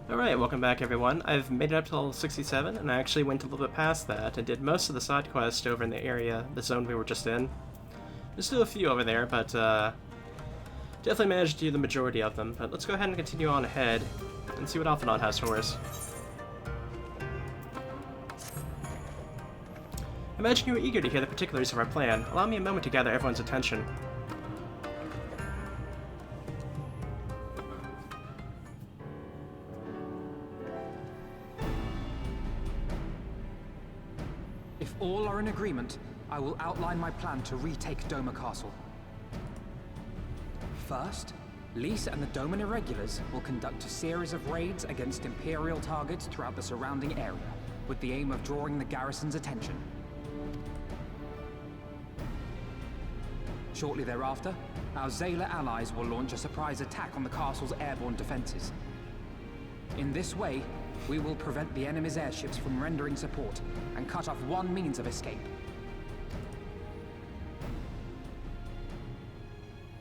Alright, welcome back everyone. I've made it up till 67, and I actually went a little bit past that and did most of the side quest over in the area, the zone we were just in. There's still a few over there, but definitely managed to do the majority of them. But let's go ahead and continue on ahead and see what Alphanon has for us. Imagine you were eager to hear the particulars of our plan. Allow me a moment to gather everyone's attention. If all are in agreement, I will outline my plan to retake Doma Castle. First, Lise and the Doman Irregulars will conduct a series of raids against Imperial targets throughout the surrounding area, with the aim of drawing the garrison's attention. Shortly thereafter, our Zayla allies will launch a surprise attack on the castle's airborne defenses. In this way, we will prevent the enemy's airships from rendering support and cut off one means of escape.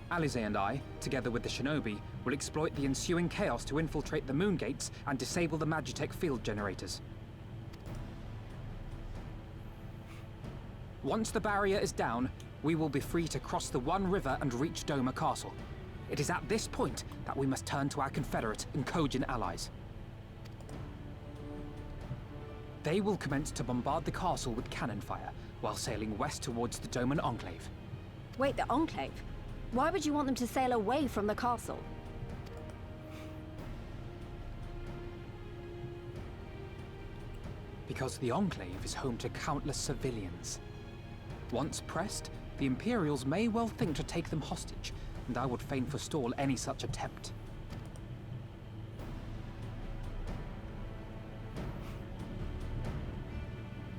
Alize and I, together with the shinobi, will exploit the ensuing chaos to infiltrate the moon gates and disable the Magitech field generators. Once the barrier is down, we will be free to cross the One River and reach Doma Castle. It is at this point that we must turn to our Confederate and Kojin allies. They will commence to bombard the castle with cannon fire, while sailing west towards the Doman Enclave. Wait, the Enclave? Why would you want them to sail away from the castle? Because the Enclave is home to countless civilians. Once pressed, the Imperials may well think to take them hostage, and I would fain forestall any such attempt.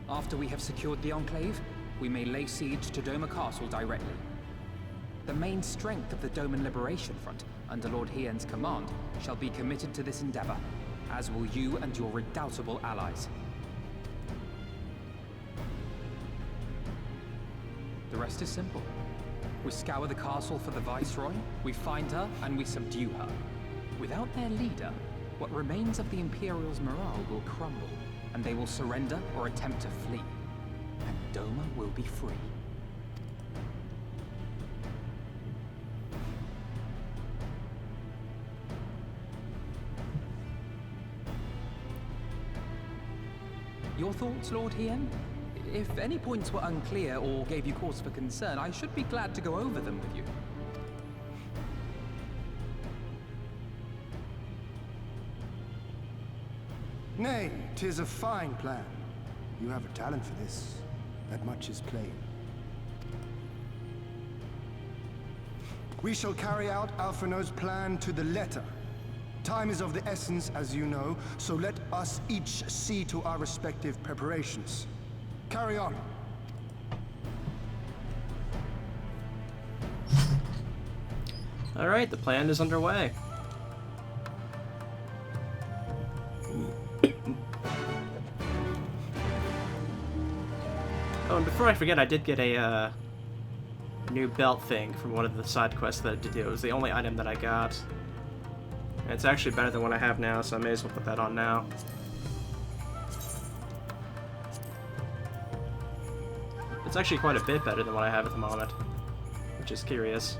After we have secured the Enclave, we may lay siege to Doma Castle directly. The main strength of the Doman Liberation Front, under Lord Hien's command, shall be committed to this endeavor, as will you and your redoubtable allies. The rest is simple. We scour the castle for the Viceroy, we find her, and we subdue her. Without their leader, what remains of the Imperials' morale will crumble, and they will surrender or attempt to flee. And Doma will be free. Your thoughts, Lord Hien? If any points were unclear or gave you cause for concern, I should be glad to go over them with you. Nay, 'tis a fine plan. You have a talent for this. That much is plain. We shall carry out Alphino's plan to the letter. Time is of the essence, as you know, so let us each see to our respective preparations. Carry on. Alright, the plan is underway. Oh, and before I forget, I did get a new belt thing from one of the side quests that I did do. It was the only item that I got. And it's actually better than what I have now, so I may as well put that on now. It's actually quite a bit better than what I have at the moment, which is curious.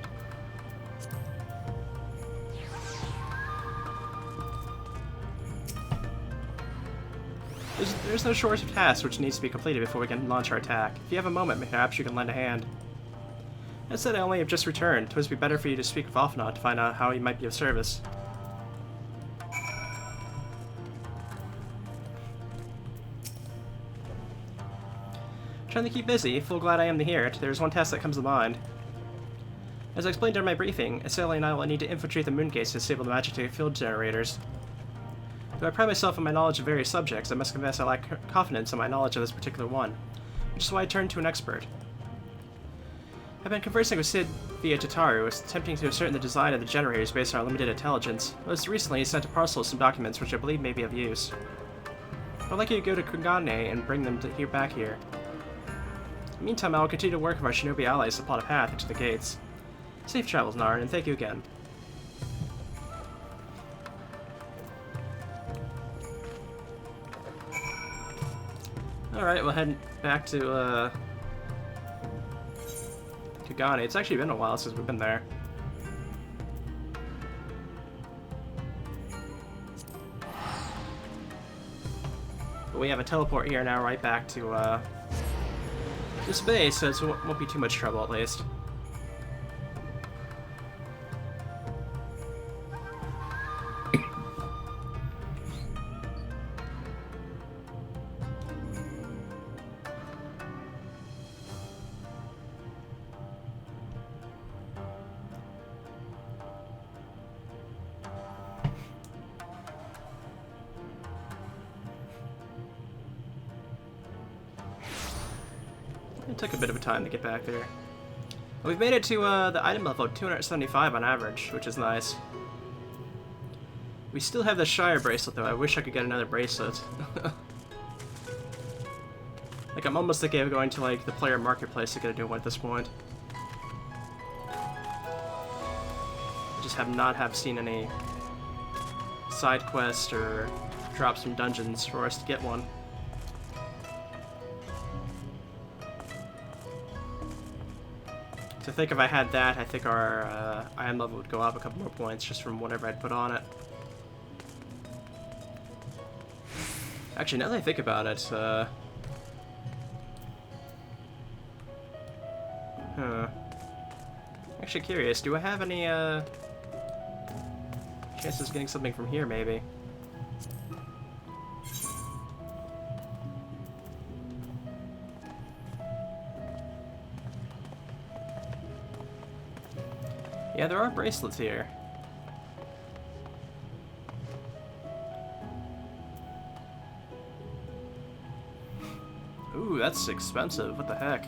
There's no shortage of tasks which needs to be completed before we can launch our attack. If you have a moment, perhaps you can lend a hand. That said, I only have just returned. It would be better for you to speak with Alphanon to find out how he might be of service. Trying to keep busy, full glad I am to hear it. There's one task that comes to mind. As I explained during my briefing, Asali and I will need to infiltrate the moon gates to disable the Magitech field generators. Though I pride myself on my knowledge of various subjects, I must confess I lack confidence in my knowledge of this particular one, which is why I turned to an expert. I've been conversing with Sid via Tataru, attempting to ascertain the design of the generators based on our limited intelligence. Most recently, he sent a parcel of some documents which I believe may be of use. I'd like you to go to Kungane and bring them back here. In the meantime, I will continue to work with our shinobi allies to plot a path into the gates. Safe travels, Nard, and thank you again. Alright, we'll head back to Ghani. It's actually been a while since we've been there. But we have a teleport here now right back to this base, so it won't be too much trouble at least. It took a bit of a time to get back there. We've made it to the item level of 275 on average, which is nice. We still have the Shire bracelet though. I wish I could get another bracelet. Like, I'm almost thinking of going to like the player marketplace to get a new one at this point. I just have seen any side quests or drops from dungeons for us to get one. So I think if I had that, I think our item level would go up a couple more points just from whatever I'd put on it. Actually, now that I think about it, Actually curious, do I have any, chances of getting something from here, maybe? Yeah, there are bracelets here. Ooh, that's expensive. What the heck?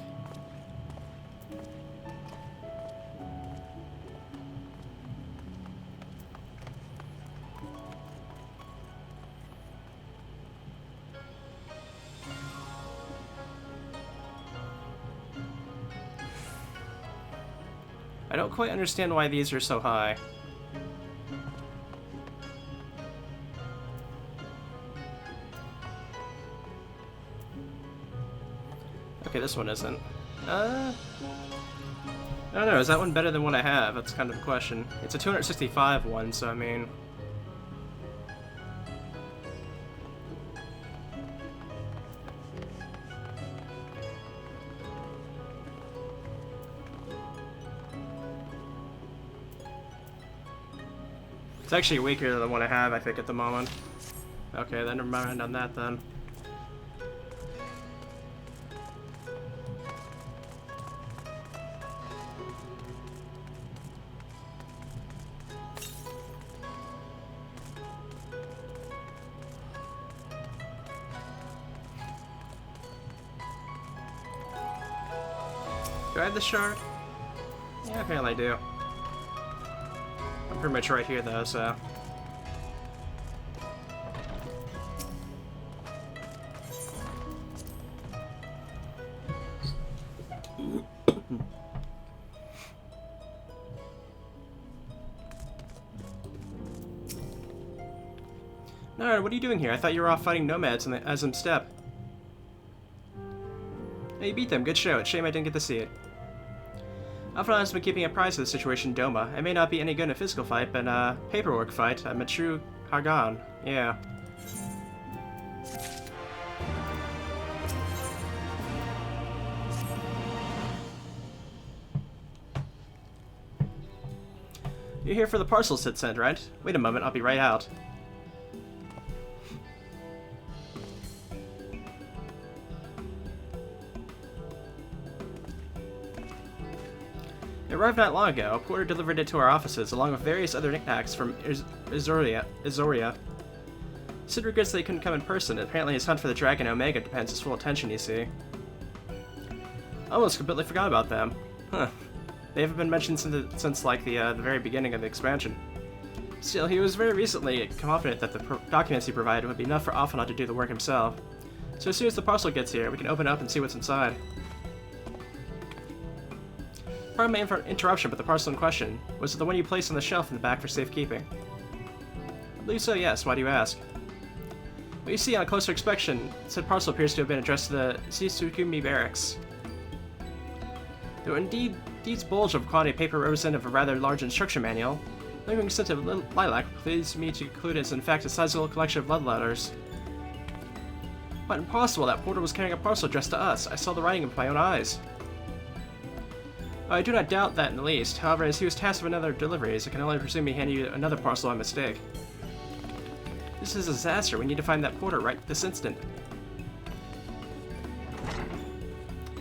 I don't quite understand why these are so high. Okay, this one isn't. I don't know, is that one better than what I have? That's kind of the question. It's a 265 one, so I mean... It's actually weaker than the one I have, I think, at the moment. Okay, then never mind on that, then. Do I have the shard? Yeah, apparently I do. I'm pretty much right here, though, so... No, what are you doing here? I thought you were off fighting nomads in the Azim Steppe. Hey, you beat them. Good show. It's a shame I didn't get to see it. Alpha has been keeping apprised of the situation in Doma. I may not be any good in a physical fight, but paperwork fight, I'm a true Hargan. Yeah. You're here for the parcel Sid sent, right? Wait a moment, I'll be right out. It arrived not long ago. A porter delivered it to our offices, along with various other knickknacks from Izoria. Sid regrets that he couldn't come in person. Apparently his hunt for the Dragon Omega demands his full attention, you see. I almost completely forgot about them. Huh. They haven't been mentioned since like, the very beginning of the expansion. Still, he was very recently confident that the documents he provided would be enough for Alphanot to do the work himself. So as soon as the parcel gets here, we can open it up and see what's inside. Pardon my interruption, but the parcel in question, was it the one you placed on the shelf in the back for safekeeping? I believe so, yes. Why do you ask? What you see on closer inspection, said parcel appears to have been addressed to the Sisukumi barracks. Though indeed, these bulge of quality paper represent of a rather large instruction manual, the lingering scent of lilac pleads me to conclude it is in fact a sizable collection of love letters. Quite impossible, that porter was carrying a parcel addressed to us. I saw the writing with my own eyes. I do not doubt that in the least. However, as he was tasked with another deliveries, I can only presume he handed you another parcel by mistake. This is a disaster. We need to find that porter right this instant.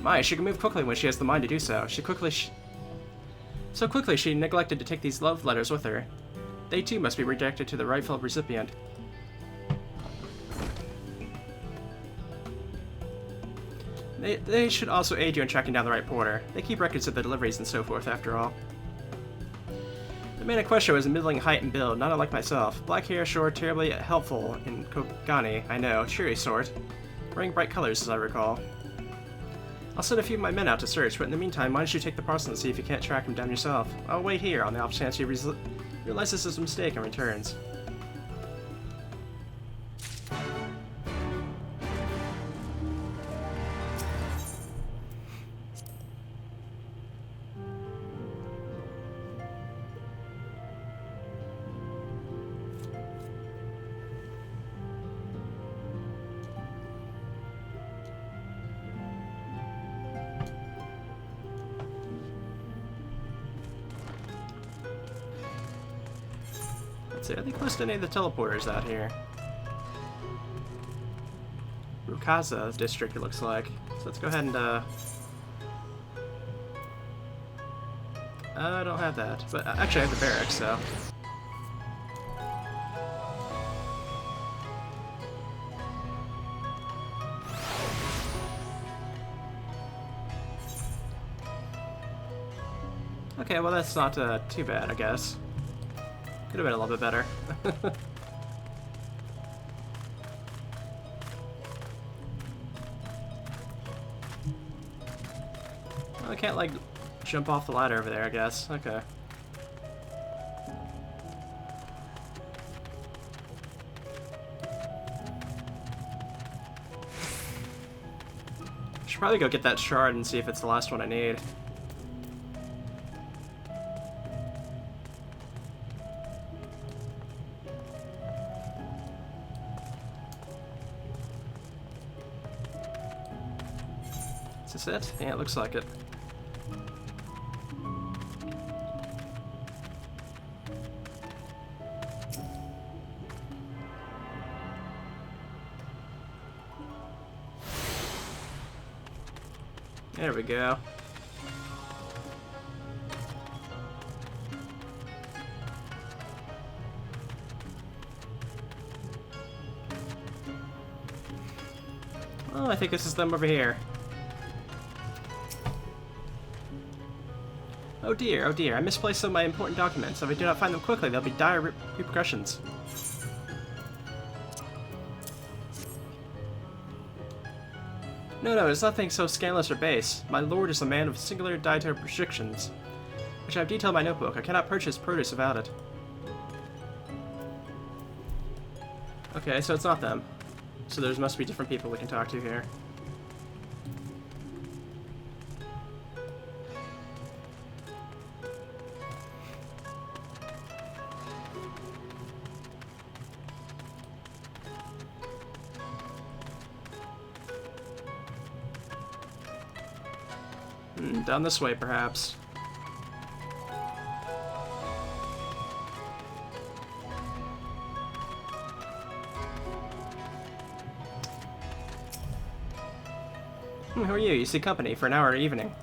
My, she can move quickly when she has the mind to do so. So quickly she neglected to take these love letters with her. They too must be rejected to the rightful recipient. They should also aid you in tracking down the right porter. They keep records of the deliveries and so forth, after all. The man in question was a middling height and build, not unlike myself. Black hair, short, terribly helpful in Kogani, I know, cheery sort. Wearing bright colors, as I recall. I'll send a few of my men out to search, but in the meantime, why don't you take the parcel and see if you can't track him down yourself? I'll wait here on the off chance he realizes his mistake and returns. Let's see, are they close to any of the teleporters out here? Rukaza district, it looks like. So let's go ahead and, I don't have that. But actually I have the barracks, so... Okay, well that's not, too bad, I guess. Could have been a little bit better. Well, I can't, like, jump off the ladder over there, I guess. Okay. Should probably go get that shard and see if it's the last one I need. Is this it? Yeah, it looks like it. There we go. Oh, I think this is them over here. Oh dear, I misplaced some of my important documents. If I do not find them quickly, there'll be dire repercussions. No, it's nothing so scandalous or base. My lord is a man of singular dietary restrictions, which I have detailed in my notebook. I cannot purchase produce without it. Okay, so it's not them. So there must be different people we can talk to here. Down this way, perhaps. Who are you? You see company for an hour evening.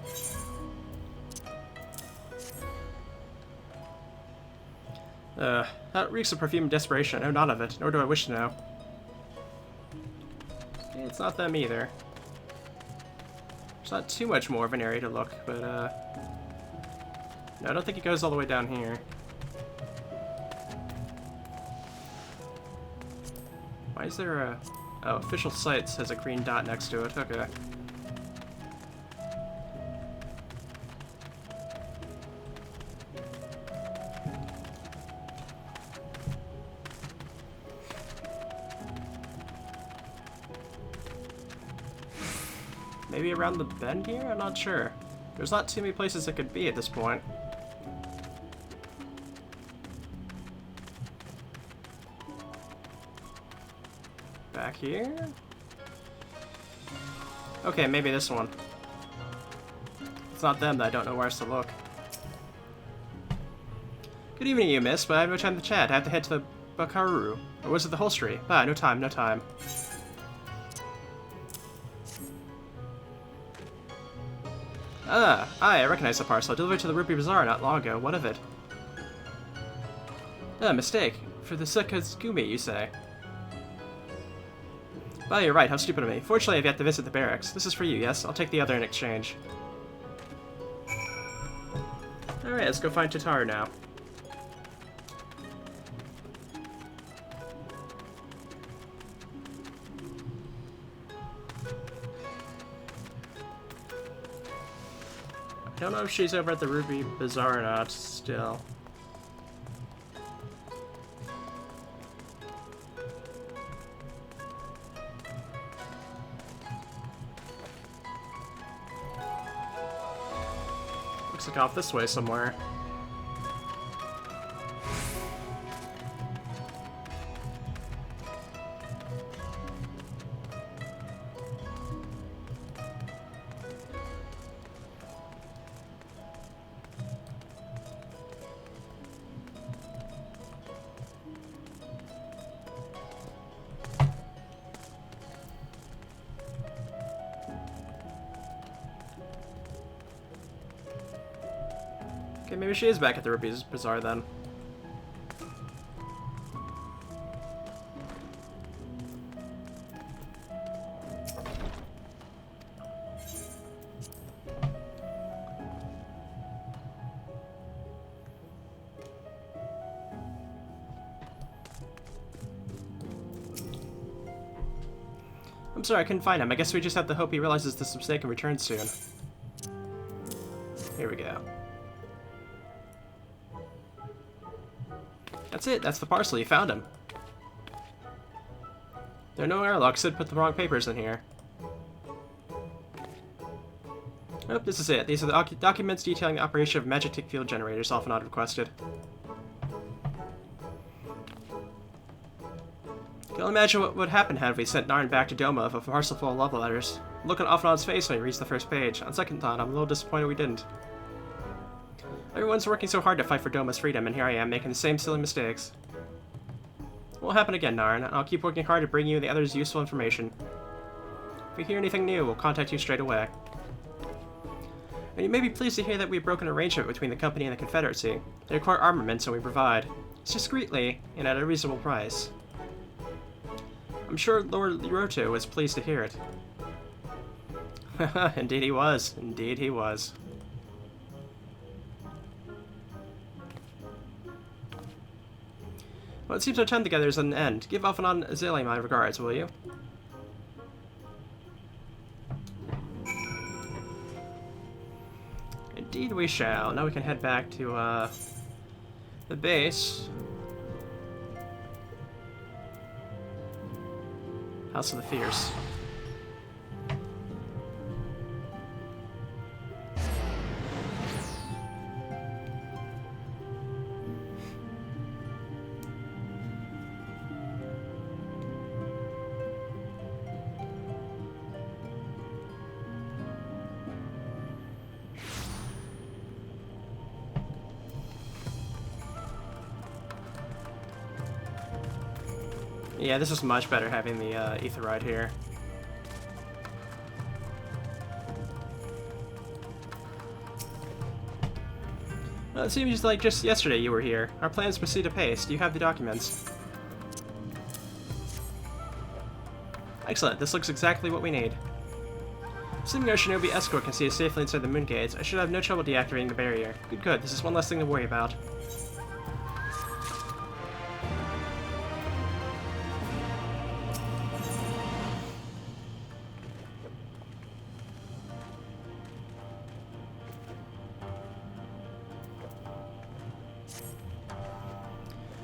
That reeks of perfume and desperation. I know not of it, nor do I wish to know. It's not them either. There's not too much more of an area to look, but, no, I don't think it goes all the way down here. Why is there a... Oh, official sites has a green dot next to it. Okay. Maybe around the bend here? I'm not sure. There's not too many places it could be at this point. Back here? Okay, maybe this one. It's not them that I don't know where else to look. Good evening, you miss, but I have no time to chat. I have to head to the Bakaru. Or was it the Holstery? Ah, no time, no time. Ah, I recognize the parcel. I delivered to the Rupee Bazaar not long ago. What of it? Ah, mistake. For the Sukazgumi, you say? Well, you're right. How stupid of me. Fortunately, I've yet to visit the barracks. This is for you, yes? I'll take the other in exchange. Alright, let's go find Tataru now. I don't know if she's over at the Ruby Bazaar or not, still. Looks like off this way somewhere. Okay, maybe she is back at the Ruby's Bazaar then. I'm sorry, I couldn't find him. I guess we just have to hope he realizes this mistake and returns soon. Here we go. That's it, that's the parcel, you found him. There are no airlocks, Sid put the wrong papers in here. Oh, this is it. These are the documents detailing the operation of magnetic field generators, often not requested. You can imagine what would happen had we sent Narn back to Doma with a parcel full of love letters. Look at Offenon's face when he reached the first page. On second thought, I'm a little disappointed we didn't. Everyone's working so hard to fight for Doma's freedom, and here I am, making the same silly mistakes. It won't happen again, Narn, and I'll keep working hard to bring you the others useful information. If we hear anything new, we'll contact you straight away. And you may be pleased to hear that we've broken an arrangement between the company and the Confederacy. They require armaments, and we provide. It's discreetly, and at a reasonable price. I'm sure Lord Liroto was pleased to hear it. Indeed he was. Indeed he was. Well, it seems our time together is at an end. Give Offenon Azalea my regards, will you? Indeed we shall. Now we can head back to, the base. House of the Fierce. Yeah, this is much better having the Aetheryte here. Well, it seems like just yesterday you were here. Our plans proceed apace. Do you have the documents? Excellent, this looks exactly what we need. Assuming our shinobi escort can see us safely inside the moon gates, I should have no trouble deactivating the barrier. Good, good. This is one less thing to worry about.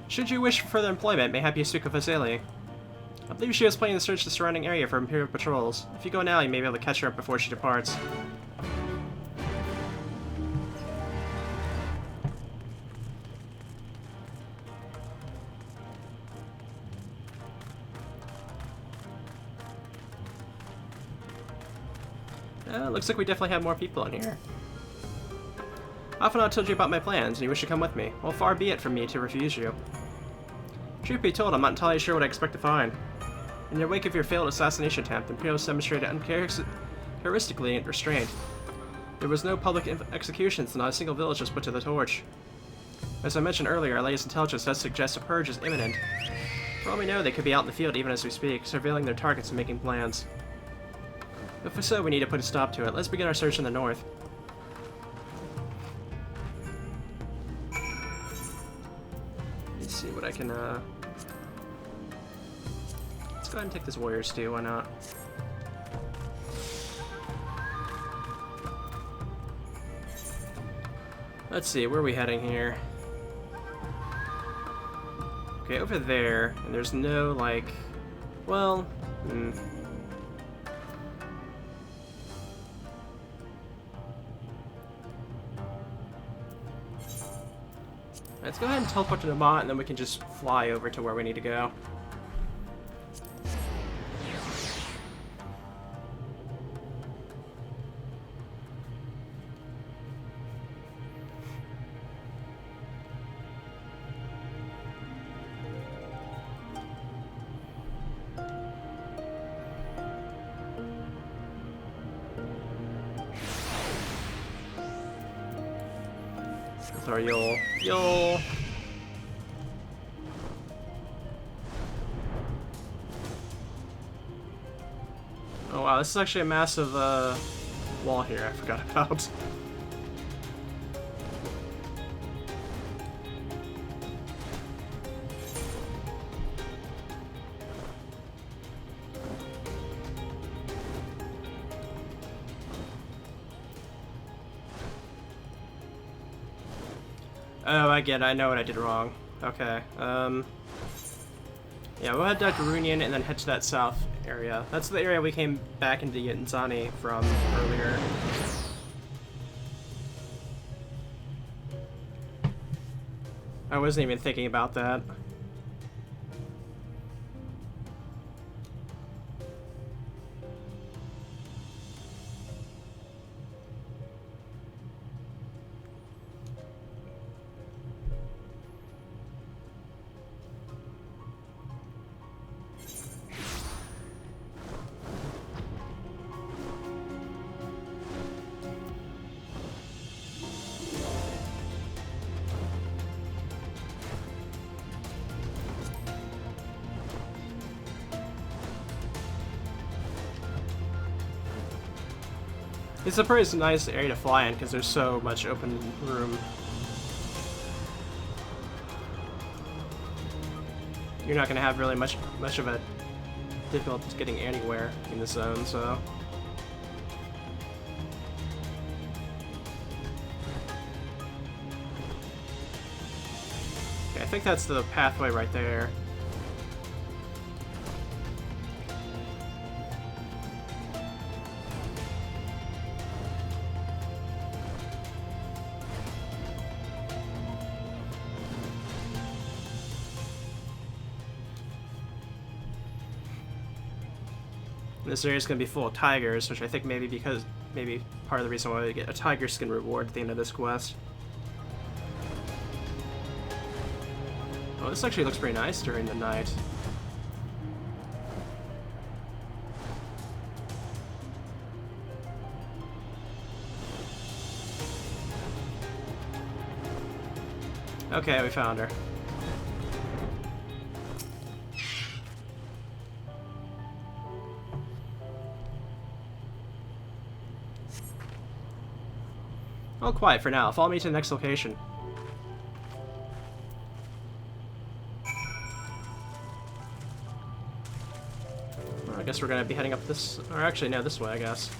Should you wish for further employment, mayhap you speak of Azalea. I believe she was planning to search the surrounding area for Imperial patrols. If you go now, you may be able to catch her up before she departs. Looks like we definitely have more people in here. Often I told you about my plans, and you wish to come with me. Well, far be it from me to refuse you. Truth be told, I'm not entirely sure what I expect to find. In the wake of your failed assassination attempt, the Imperials demonstrated uncharacteristically restraint. There was no public executions, and not a single village was put to the torch. As I mentioned earlier, our latest intelligence does suggest a purge is imminent. For all we know, they could be out in the field even as we speak, surveilling their targets and making plans. If so, we need to put a stop to it. Let's begin our search in the north. Let's see what I can, Let's go ahead and take this warrior stew, why not? Let's see, where are we heading here? Okay, over there, and there's no, like... Well, Let's go ahead and teleport to the Mont, and then we can just fly over to where we need to go. With our Yol. Oh wow, this is actually a massive wall here I forgot about. Oh, I get it. I know what I did wrong. Okay. Yeah, we'll head down to Runion and then head to that south area. That's the area we came back into Yanzani from earlier. I wasn't even thinking about that. It's a pretty nice area to fly in because there's so much open room. You're not going to have really much of a difficulty getting anywhere in the zone, so... Okay, I think that's the pathway right there. This area is going to be full of tigers, which I think maybe part of the reason why we get a tiger skin reward at the end of this quest. Oh, this actually looks pretty nice during the night. Okay, we found her. All quiet for now. Follow me to the next location. Well, I guess we're gonna be heading up this, or actually no, this way, I guess.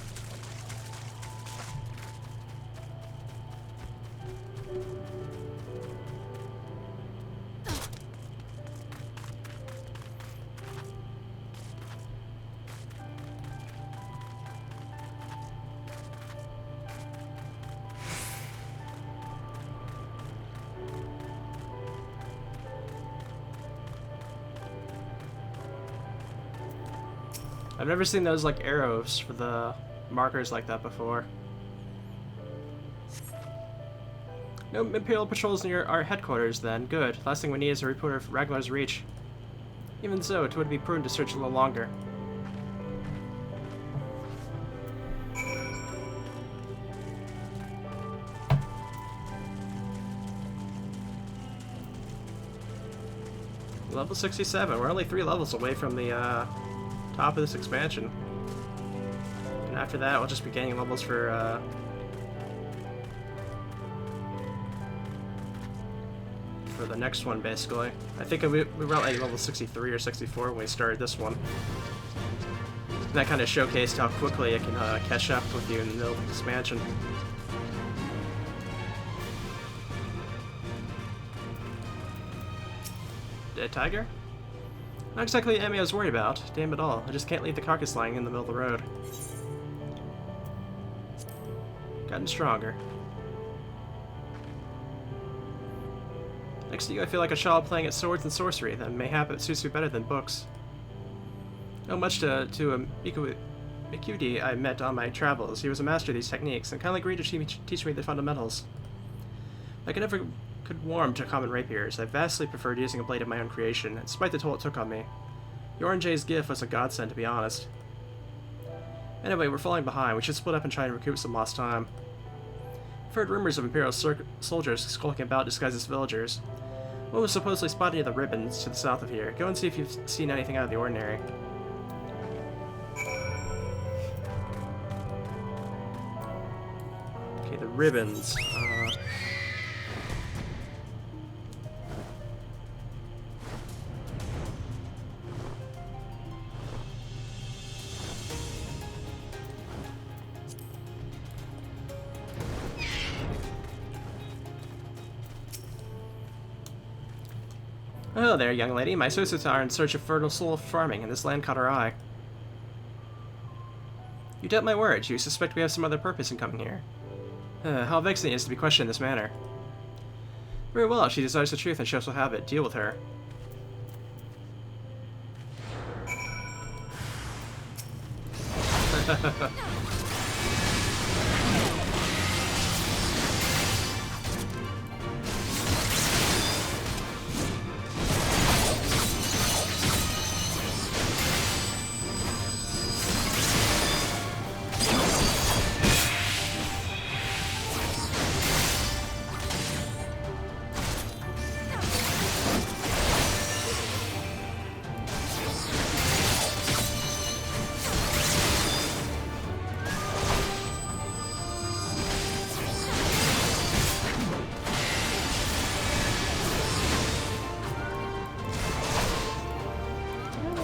I've never seen those like arrows for the markers like that before. No Imperial patrols near our headquarters then. Good. Last thing we need is a report of Ragnar's reach. Even so, it would be prudent to search a little longer. Level 67. We're only 3 levels away from the top of this expansion. And after that, we'll just be gaining levels for the next one, basically. I think we were at like level 63 or 64 when we started this one. And that kind of showcased how quickly it can catch up with you in the middle of the expansion. Dead tiger? Not exactly the enemy I was worried about. Damn it all. I just can't leave the carcass lying in the middle of the road. Gotten stronger. Next to you, I feel like a child playing at swords and sorcery, then mayhap it suits me better than books. Oh, much to a Mikudi I met on my travels. He was a master of these techniques, and kindly agreed to teach me the fundamentals. I never could warm to common rapiers. I vastly preferred using a blade of my own creation, despite the toll it took on me. Yoranje's gift was a godsend, to be honest. Anyway, we're falling behind. We should split up and try and recoup some lost time. I've heard rumors of Imperial soldiers skulking about disguised as villagers. One was supposedly spotted near the ribbons to the south of here. Go and see if you've seen anything out of the ordinary. Okay, the ribbons. Hello there, young lady. My associates are in search of fertile soil farming, and this land caught our eye. You doubt my words. You suspect we have some other purpose in coming here. How vexing it is to be questioned in this manner. Very well, if she desires the truth and she shall have it. Deal with her.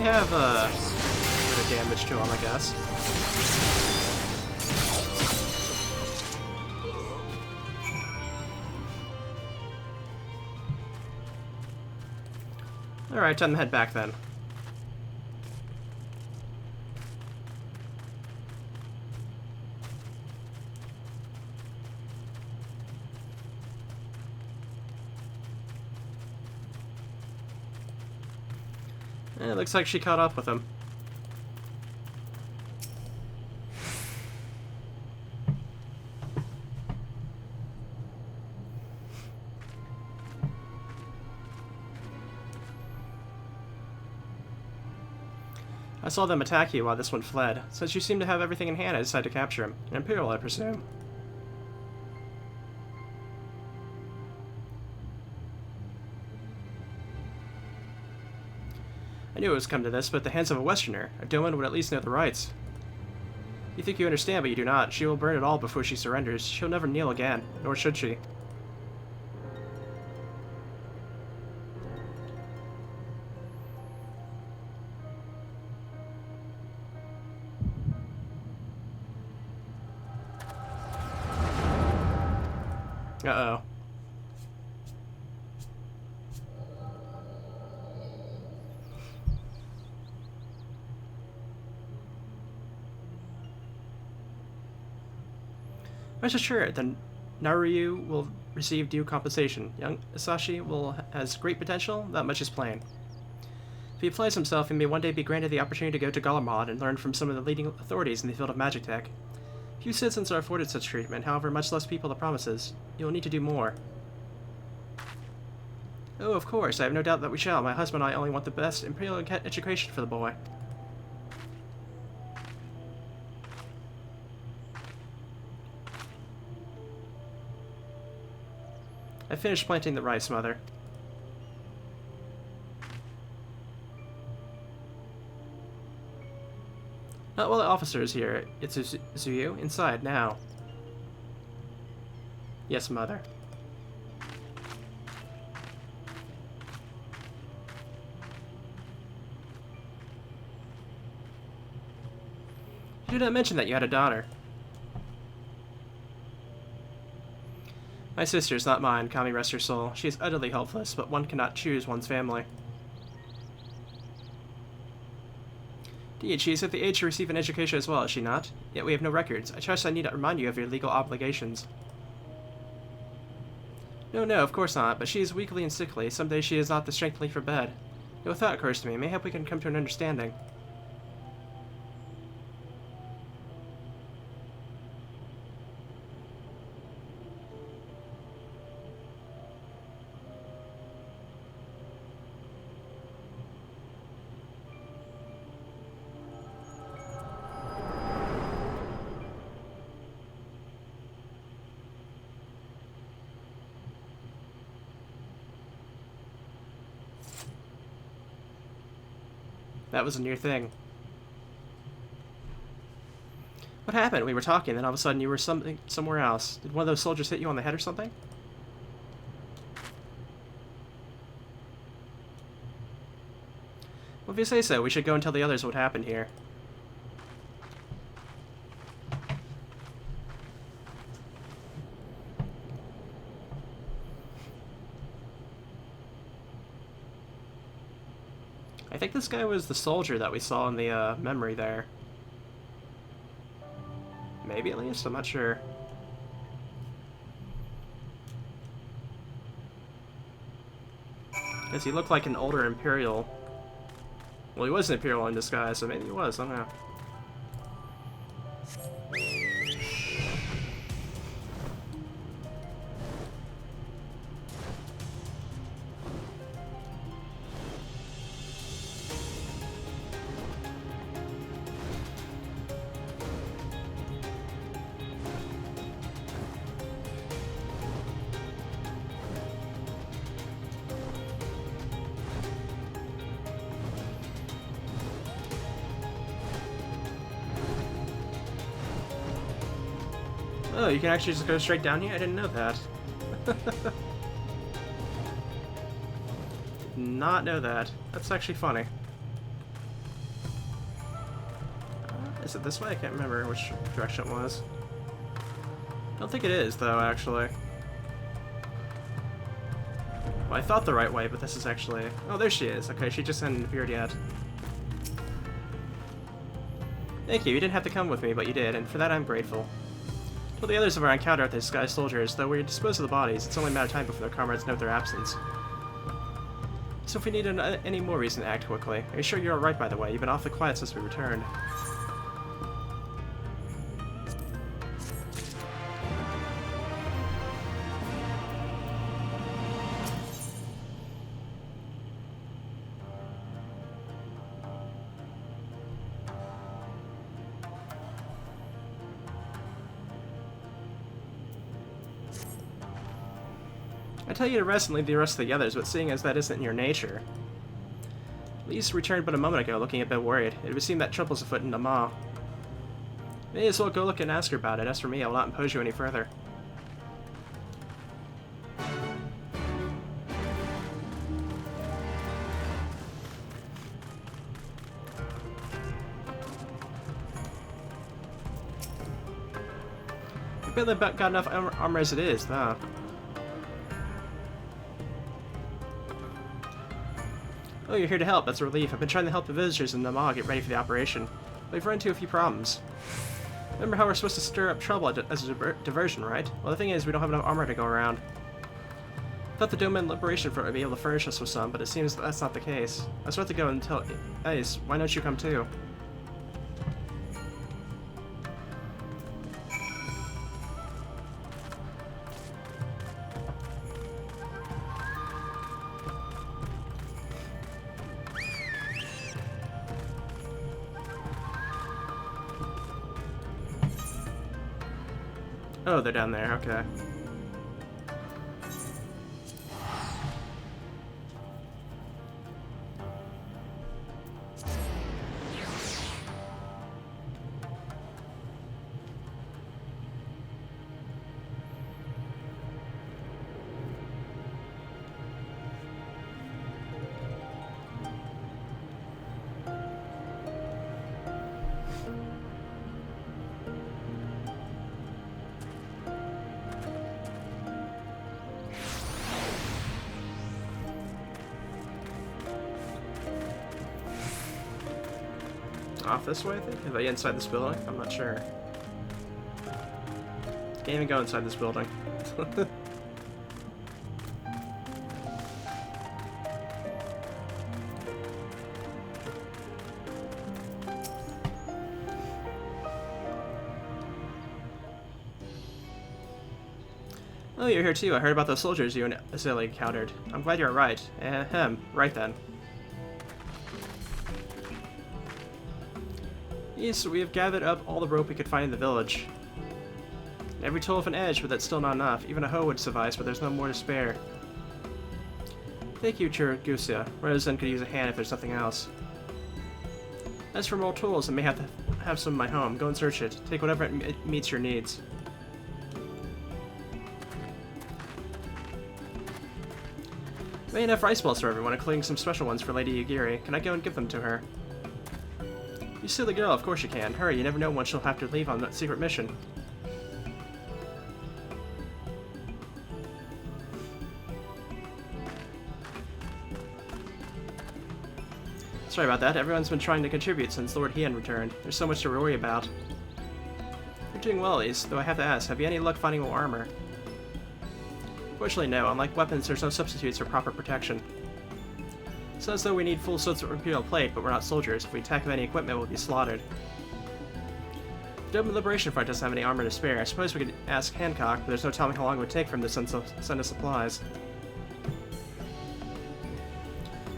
Have a bit of damage to him, I guess. Alright, time to head back then. It looks like she caught up with him. I saw them attack you while this one fled. Since you seem to have everything in hand, I decided to capture him. An Imperial, I presume. I knew it was come to this, but at the hands of a Westerner, a doma would at least know the rights. You think you understand, but you do not. She will burn it all before she surrenders. She'll never kneel again, nor should she. Uh-oh. Rest assured, the Naryu will receive due compensation. Young Isashi has great potential, that much is plain. If he applies himself, he may one day be granted the opportunity to go to Galamad and learn from some of the leading authorities in the field of magic tech. Few citizens are afforded such treatment, however, much less people the promises. You will need to do more. Oh, of course, I have no doubt that we shall. My husband and I only want the best imperial education for the boy. I finished planting the rice, Mother. Not while the officer is here. It's Zuyu. Inside, now. Yes, Mother. You did not mention that you had a daughter. My sister is not mine, Kami rest her soul. She is utterly helpless, but one cannot choose one's family. Indeed, she is at the age to receive an education as well, is she not? Yet we have no records. I trust I need not remind you of your legal obligations. No, of course not, but she is weakly and sickly. Some days she has not the strength to leave her bed. No thought occurs to me. Mayhap we can come to an understanding. That was a near thing. What happened? We were talking, then all of a sudden you were somewhere else. Did one of those soldiers hit you on the head or something? Well, if you say so, we should go and tell the others what happened here. I think this guy was the soldier that we saw in the memory there. Maybe at least? I'm not sure. Because he looked like an older Imperial. Well, he was an Imperial in disguise, so maybe he was. I don't know. Oh, you can actually just go straight down here? I didn't know that. Did not know that. That's actually funny. Is it this way? I can't remember which direction it was. I don't think it is, though, actually. Well, I thought the right way, but this is actually... Oh, there she is. Okay, she just hadn't appeared yet. Thank you. You didn't have to come with me, but you did, and for that I'm grateful. Told the others of our encounter with the disguised soldiers, though we dispose of the bodies, it's only a matter of time before their comrades note their absence. So if we need any more reason to act quickly. Are you sure you're alright, by the way? You've been awfully quiet since we returned. I tell you to rest and leave the rest of the others, but seeing as that isn't in your nature. Lise returned but a moment ago, looking a bit worried. It would seem that trouble's afoot in doma. May as well go look and ask her about it. As for me, I will not impose you any further. I bet they've got enough armor as it is, though. Oh, you're here to help. That's a relief. I've been trying to help the visitors in Doma get ready for the operation. We've run into a few problems. Remember how we're supposed to stir up trouble as a diversion, right? Well, the thing is, we don't have enough armor to go around. Thought the Doma and Liberation Front would be able to furnish us with some, but it seems that's not the case. I was about to go and tell Ice, why don't you come too? Oh, they're down there, okay. Off this way, I think? Are they inside this building? I'm not sure. Can't even go inside this building. Oh, you're here too. I heard about those soldiers you and Azalea encountered. I'm glad you're right. Ahem. Right then. Yes, we have gathered up all the rope we could find in the village. Every tool of an edge, but that's still not enough. Even a hoe would suffice, but there's no more to spare. Thank you, Chiragusa. Rosen could use a hand if there's nothing else. As for more tools, I may have to have some in my home. Go and search it. Take whatever it meets your needs. I made enough rice balls for everyone, including some special ones for Lady Yagiri. Can I go and give them to her? You silly girl, of course you can. Hurry, you never know when she'll have to leave on that secret mission. Sorry about that. Everyone's been trying to contribute since Lord Hien returned. There's so much to worry about. You're doing well, Ace, though I have to ask, have you any luck finding more armor? Fortunately, no. Unlike weapons, there's no substitutes for proper protection. It's not as though we need full suits of Imperial plate, but we're not soldiers. If we attack with any equipment, we'll be slaughtered. The Doma Liberation Front doesn't have any armor to spare. I suppose we could ask Hancock, but there's no telling how long it would take for him to send us supplies.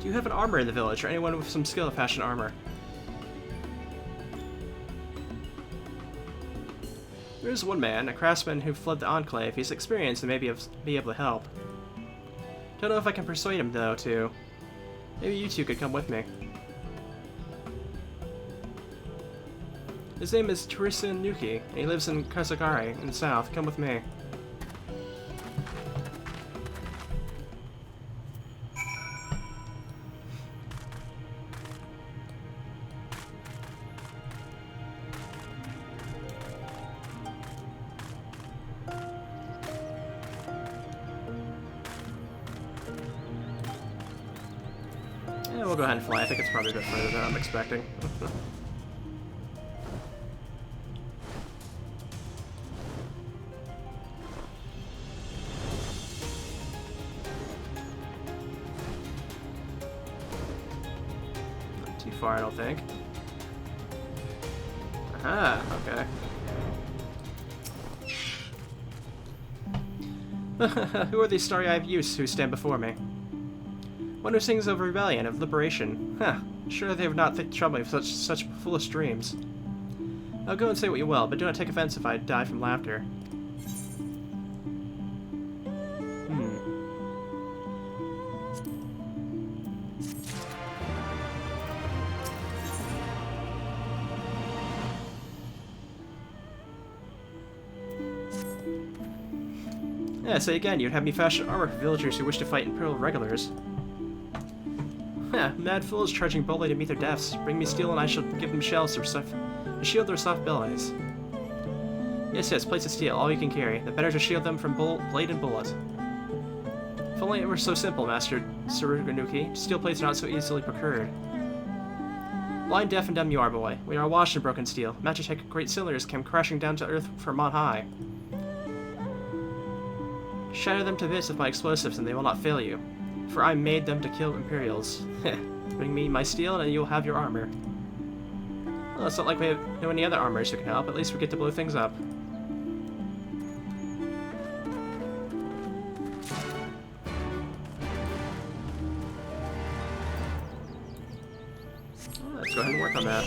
Do you have an armor in the village, or anyone with some skill to fashion armor? There is one man, a craftsman who fled the Enclave. He's experienced and may be able to help. Don't know if I can persuade him, though, to... Maybe you two could come with me. His name is Terisin Nuki, and he lives in Kasagari, in the south. Come with me. Yeah, we'll go ahead and fly. I think it's probably a bit further than I'm expecting. Not too far, I don't think. Aha, okay. Who are these starry-eyed youths who stand before me? One who sings of rebellion, of liberation. Huh. Sure they would not think trouble with such foolish dreams. I'll go and say what you will, but do not take offense if I die from laughter. Yeah, say again, you'd have me fashion armor for villagers who wish to fight Imperial regulars. Mad fools charging boldly to meet their deaths. Bring me steel and I shall give them shells to shield their soft bellies. Yes, plates of steel, all you can carry. The better to shield them from blade and bullet. If only it were so simple, Master Tsuruganuki. Steel plates are not so easily procured. Blind, deaf, and dumb you are, boy. We are awash in broken steel. Magitech great cylinders came crashing down to earth from on high. Shatter them to bits with my explosives and they will not fail you. For I made them to kill Imperials. Bring me my steel and you'll have your armor. Well, it's not like we have any other armors who can help. At least we get to blow things up. Let's go ahead and work on that.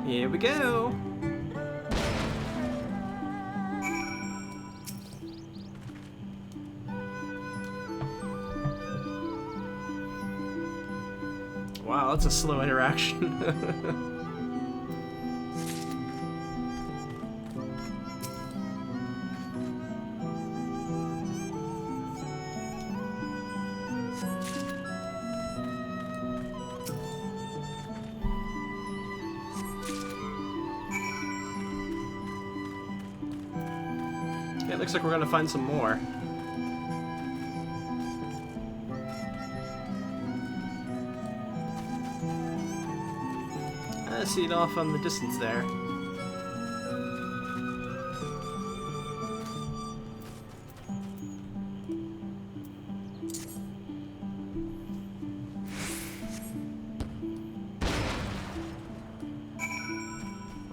Here we go! Wow, that's a slow interaction. Yeah, it looks like we're gonna find some more. I see it off on the distance there.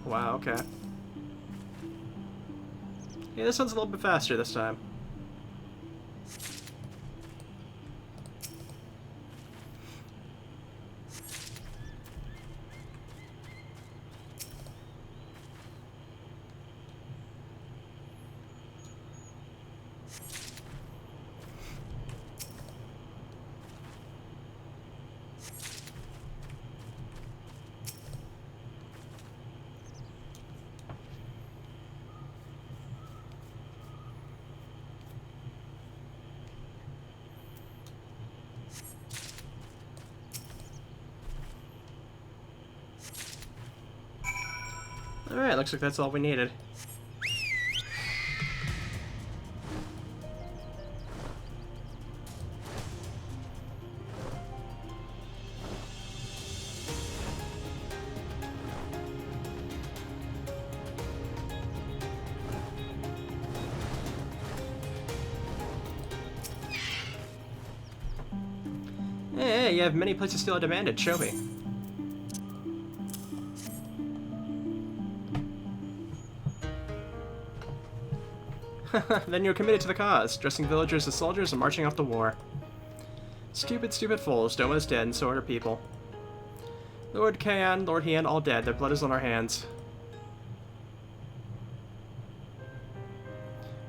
Wow, okay. Yeah, this one's a little bit faster this time. Alright, looks like that's all we needed. Hey, you have many places still demanded. Show me. Then you're committed to the cause, dressing villagers as soldiers and marching off to war. Stupid, stupid fools. Doma is dead, and so are her people. Lord Kayan, Lord Hian, all dead. Their blood is on our hands.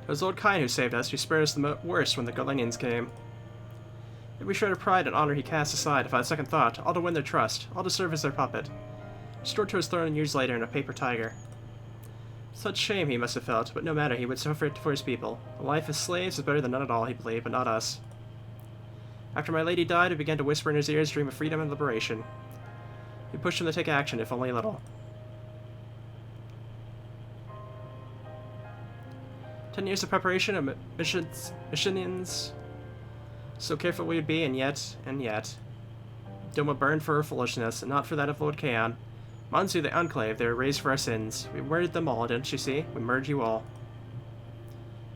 It was Lord Kayan who saved us, who spared us the worst when the Galenians came. Every shred of pride and honor he cast aside, if I had second thought, all to win their trust, all to serve as their puppet. Restored to his throne years later in a paper tiger. Such shame he must have felt, but no matter, he would suffer it for his people. A life as slaves is better than none at all, he believed, but not us. After my lady died, we began to whisper in his ears, dream of freedom and liberation. We pushed him to take action, if only a little. 10 years of preparation of missions. So careful we would be, and yet. Doma burned for her foolishness, and not for that of Lord Kayan. Manzu, the Enclave, they were raised for our sins. We murdered them all, didn't you see? We murdered you all.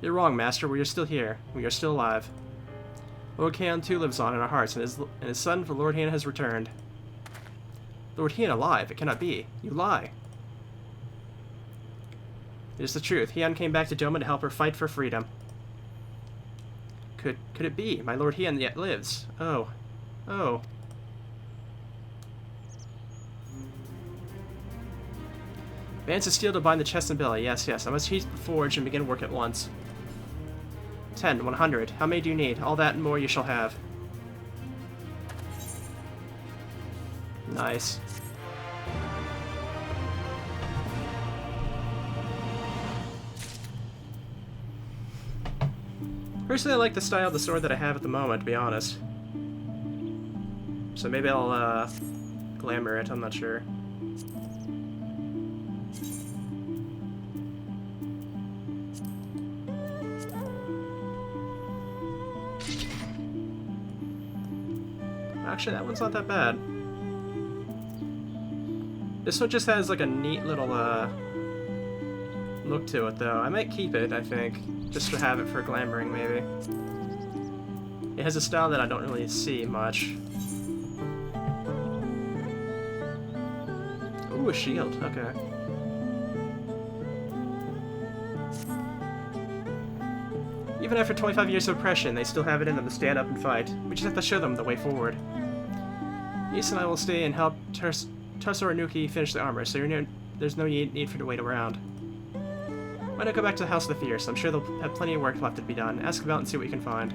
You're wrong, Master. We are still here. We are still alive. Lord Kayan too lives on in our hearts, and his son, for Lord Hian, has returned. Lord Hian alive? It cannot be. You lie. It is the truth. Hian came back to Doma to help her fight for freedom. Could it be? My Lord Hian yet lives. Oh. Oh. Bands of steel to bind the chest and belly. Yes, yes. I must heat the forge and begin work at once. 10, 100. How many do you need? All that and more you shall have. Nice. Personally, I like the style of the sword that I have at the moment, to be honest. So maybe I'll glamour it, I'm not sure. Actually, that one's not that bad. This one just has like a neat little look to it though. I might keep it, I think, just to have it for glamoring maybe. It has a style that I don't really see much. Ooh, a shield, okay. Even after 25 years of oppression, they still have it in them to stand up and fight. We just have to show them the way forward. Ys and I will stay and help Tarsaranuki finish the armor, so there's no need for to wait around. Why not go back to the House of the Fierce? I'm sure they'll have plenty of work left to be done. Ask about and see what you can find.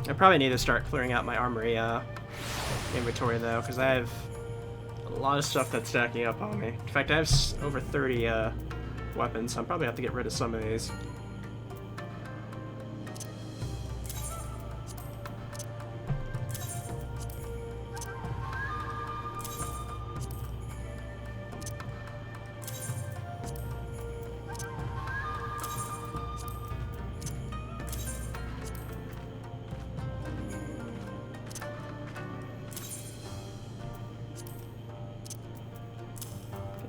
I probably need to start clearing out my armory inventory though, because I have a lot of stuff that's stacking up on me. In fact, I have over 30 weapons, so I'm probably have to get rid of some of these.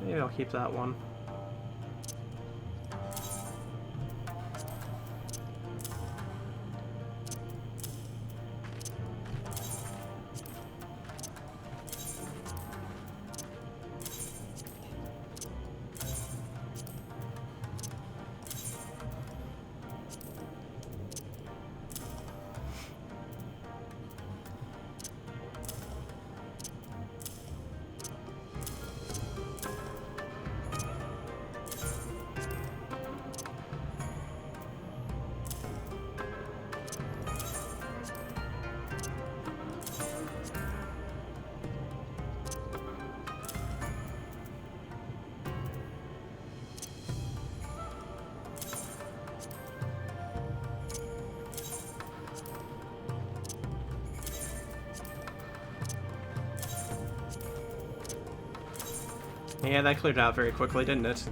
Maybe I'll keep that one. Yeah, that cleared out very quickly, didn't it?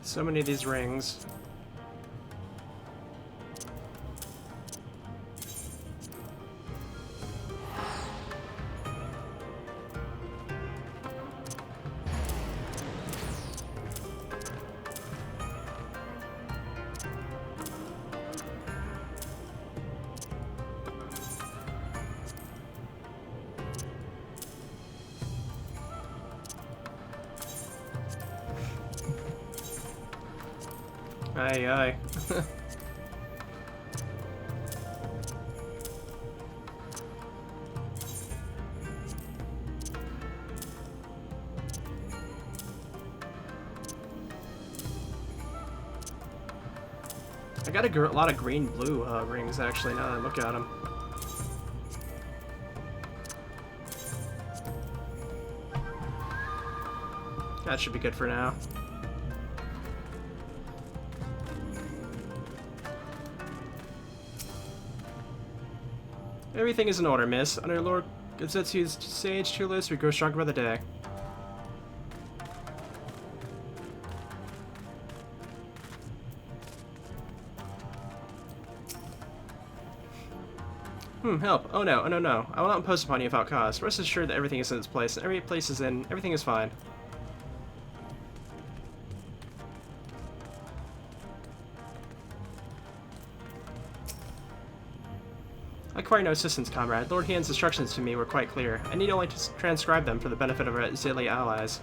So many of these rings. Aye, aye. I got a lot of green-blue rings, actually, now that I look at them. That should be good for now. Everything is in order, miss. Under Lord Gazetsu's sage too loose, we grow stronger by the day. Help. Oh no, oh no, no. I will not impose upon you without cause. Rest assured that everything is in its place, and everything is fine. I require no assistance, comrade. Lord Hian's instructions to me were quite clear. I need only to transcribe them for the benefit of our Zilli allies.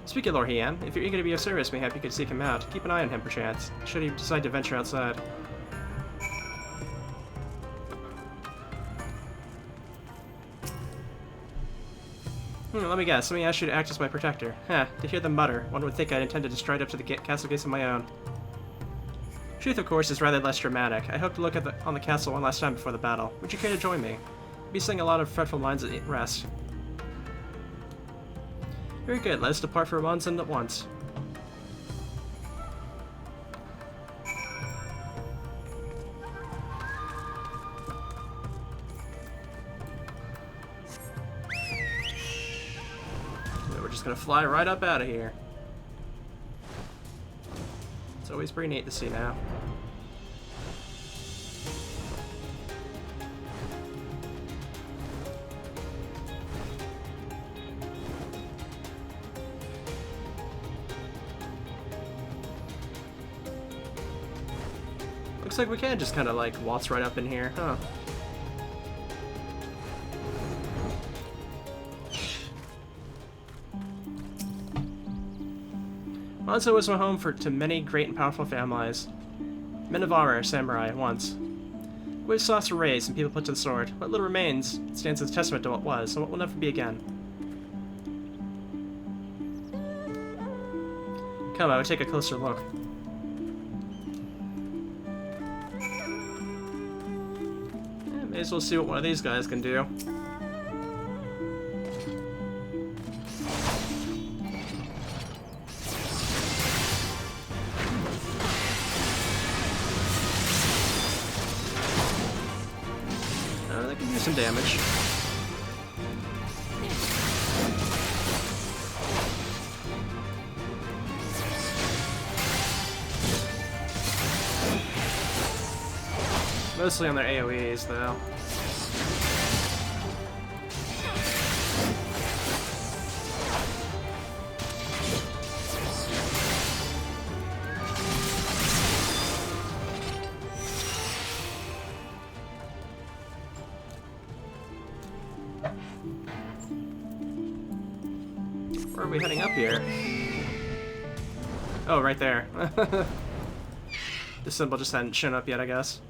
Speaking of Lord Hian, if you're eager to be of service, mayhap you could seek him out. Keep an eye on him, perchance, should he decide to venture outside. Let me guess. Let me ask you to act as my protector. To hear them mutter, one would think I'd intended to stride up to the castle gates on my own. Truth, of course, is rather less dramatic. I hope to look on the castle one last time before the battle. Would you care to join me? I'll be saying a lot of fretful lines at rest. Very good. Let us depart for Monson at once. Gonna fly right up out of here. It's always pretty neat to see now. Looks like we can just kind of like waltz right up in here, huh? Monzo was my home to many great and powerful families. Men of honor, samurai, once. Great sauce were raised and people put to the sword. What little remains stands as testament to what was, and what will never be again. Come, I would take a closer look. May as well see what one of these guys can do. Some damage. Mostly on their AoEs, though. Where are we heading up here? Oh, right there. The symbol just hadn't shown up yet, I guess.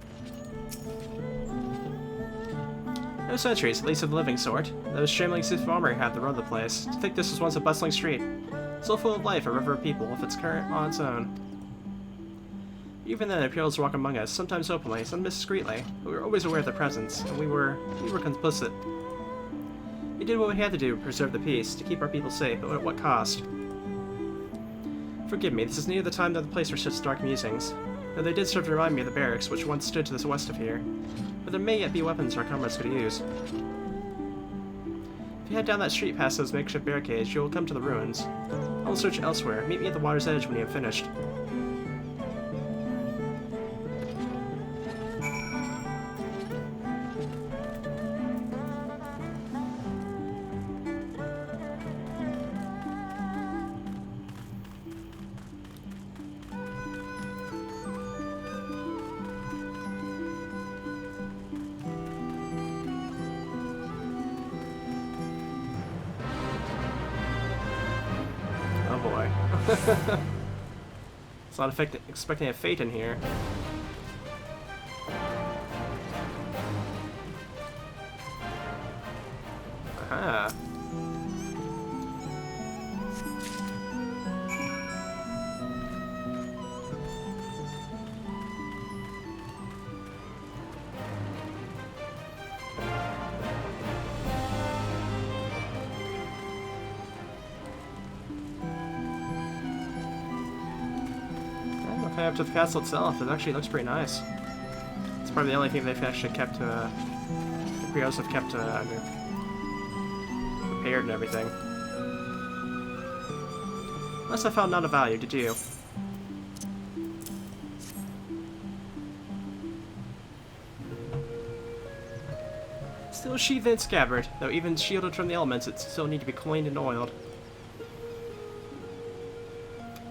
No sentries, at least of the living sort. Those shambling suits of armor had the run of the place. To think this was once a bustling street. So full of life, a river of people, with its current on its own. Even then, Imperials walk among us, sometimes openly, sometimes discreetly, but we were always aware of their presence, and we were complicit. We did what we had to do to preserve the peace, to keep our people safe, but at what cost? Forgive me, this is neither the time nor the place for such dark musings. Though they did serve to remind me of the barracks, which once stood to the west of here. But there may yet be weapons our comrades could use. If you head down that street past those makeshift barricades, you will come to the ruins. I will search elsewhere. Meet me at the water's edge when you have finished. Oh boy. It's not expecting a fate in here. Aha. Up to the castle itself, it actually looks pretty nice. It's probably the only thing they've actually kept, the Imperials have kept repaired and everything. Unless I found none of value, did you? Still sheathed in scabbard, though even shielded from the elements, it still need to be cleaned and oiled.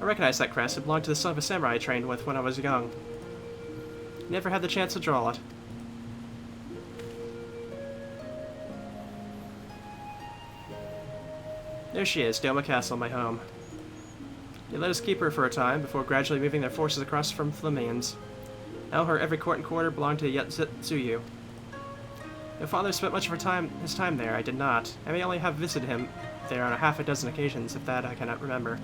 I recognize that crest. It belonged to the son of a samurai I trained with when I was young. Never had the chance to draw it. There she is, Doma Castle, my home. They let us keep her for a time, before gradually moving their forces across from Flaminians. Now her every court and quarter belonged to Yetsuyu. My father spent much of his time there. I did not. I may only have visited him there on half a dozen occasions, if that I cannot remember.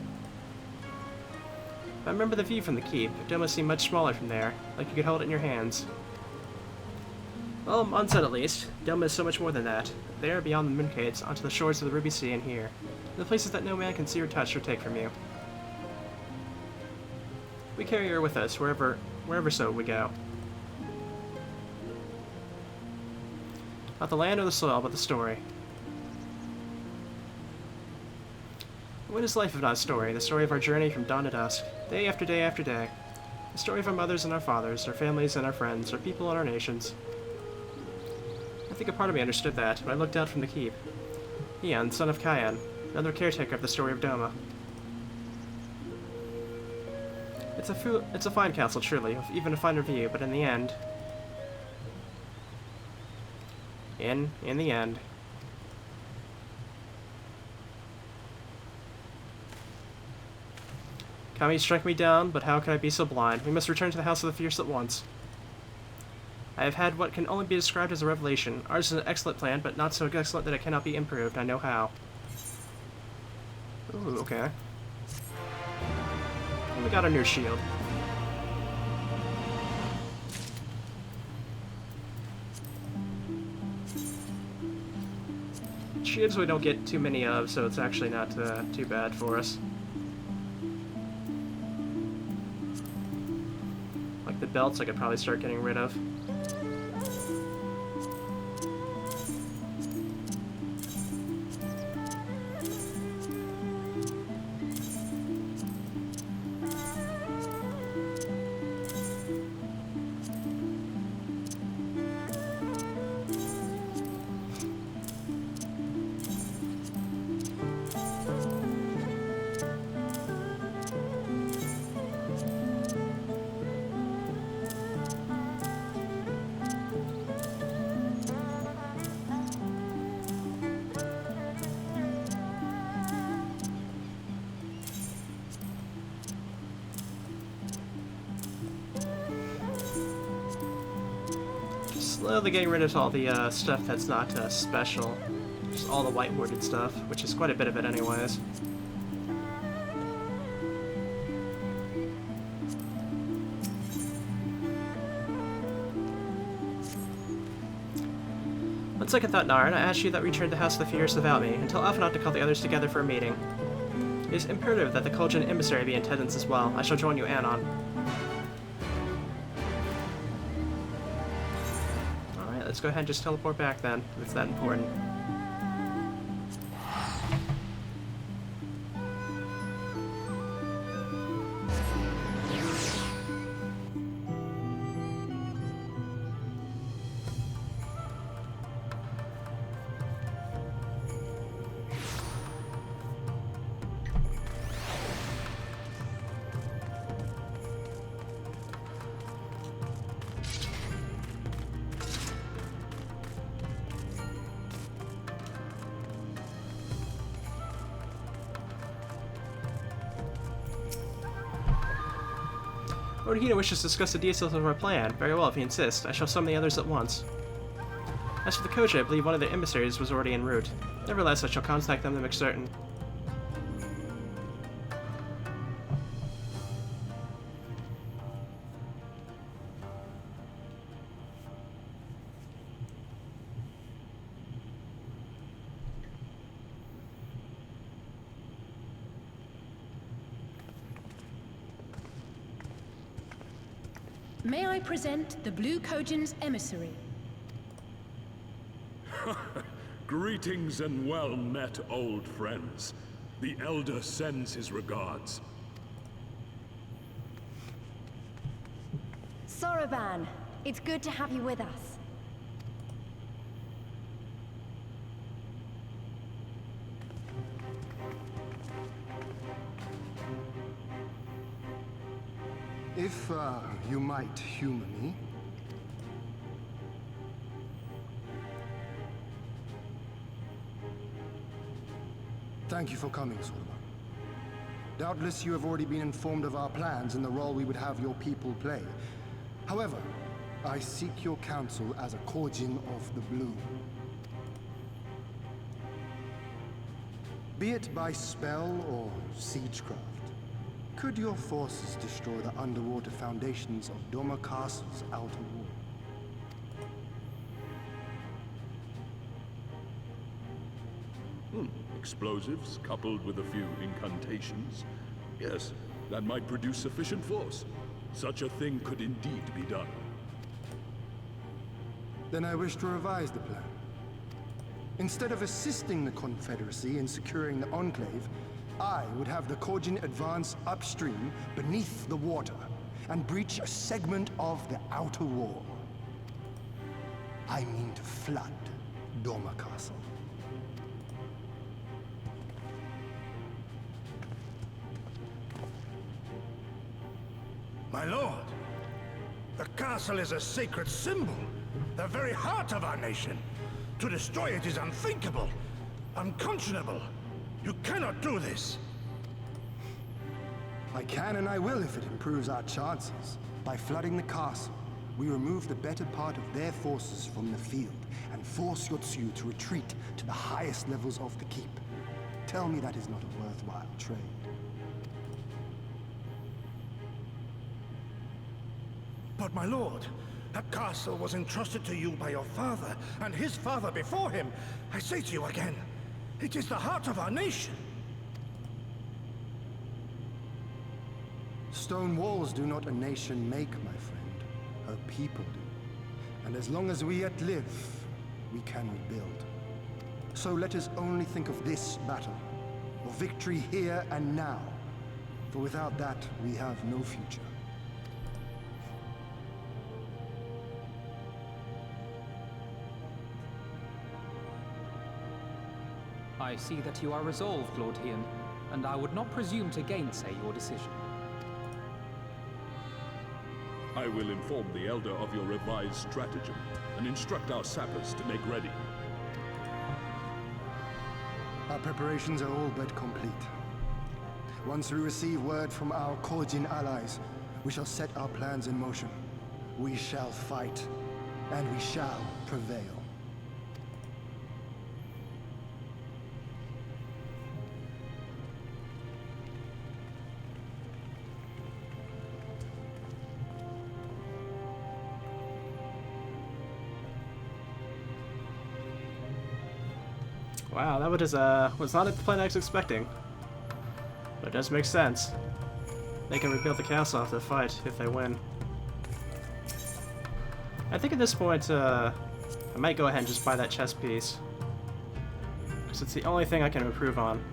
I remember the view from the keep. Doma seemed much smaller from there, like you could hold it in your hands. Well, on set at least, Doma is so much more than that. There, beyond the mooncades, onto the shores of the Ruby Sea and here. The places that no man can see or touch or take from you. We carry her with us, wherever so we go. Not the land or the soil, but the story. What is life if not a story? The story of our journey from dawn to dusk, day after day after day. The story of our mothers and our fathers, our families and our friends, our people and our nations. I think a part of me understood that when I looked out from the keep. Ian, son of Kyan, another caretaker of the story of Doma. It's a fine castle, truly, with even a finer view, but in the end... In the end... Kami struck me down, but how could I be so blind? We must return to the House of the Fierce at once. I have had what can only be described as a revelation. Ours is an excellent plan, but not so excellent that it cannot be improved. I know how. Ooh, okay. And we got a new shield. Shields we don't get too many of, so it's actually not too bad for us. Like the belts I could probably start getting rid of. Slowly getting rid of all the stuff that's not special. Just all the whiteboarded stuff, which is quite a bit of it anyways. On second thought, Naren, I ask you that we return to the House of the Fierce without me, and tell Alphanot to call the others together for a meeting. It is imperative that the Koljan emissary be in attendance as well. I shall join you, Anon. Let's go ahead and just teleport back then, if it's that important. Lord Hina wishes to discuss the details of our plan. Very well, if he insists. I shall summon the others at once. As for the Koja, I believe one of the emissaries was already en route. Nevertheless, I shall contact them to make certain. May I present the Blue Kojan's emissary? Greetings and well met, old friends. The Elder sends his regards. Soroban, it's good to have you with us. If you might humor me. Thank you for coming, Soroban. Doubtless you have already been informed of our plans and the role we would have your people play. However, I seek your counsel as a Korjin of the Blue. Be it by spell or siegecraft, could your forces destroy the underwater foundations of Doma Castle's outer wall? Explosives coupled with a few incantations. Yes, that might produce sufficient force. Such a thing could indeed be done. Then I wish to revise the plan. Instead of assisting the Confederacy in securing the Enclave, I would have the Korjin advance upstream beneath the water and breach a segment of the outer wall. I mean to flood Doma Castle. My lord, the castle is a sacred symbol, the very heart of our nation. To destroy it is unthinkable, unconscionable. You cannot do this. I can and I will if it improves our chances. By flooding the castle, we remove the better part of their forces from the field and force Yotsu to retreat to the highest levels of the keep. Tell me that is not a worthwhile trade. But my lord, that castle was entrusted to you by your father, and his father before him. I say to you again, it is the heart of our nation. Stone walls do not a nation make, my friend. Her people do. And as long as we yet live, we can rebuild. So let us only think of this battle, of victory here and now. For without that, we have no future. I see that you are resolved, Lord Hien, and I would not presume to gainsay your decision. I will inform the Elder of your revised stratagem and instruct our sappers to make ready. Our preparations are all but complete. Once we receive word from our Korjin allies, we shall set our plans in motion. We shall fight, and we shall prevail. Wow, that was not the plan I was expecting. But it does make sense. They can rebuild the castle after the fight if they win. I think at this point, I might go ahead and just buy that chess piece. Because it's the only thing I can improve on.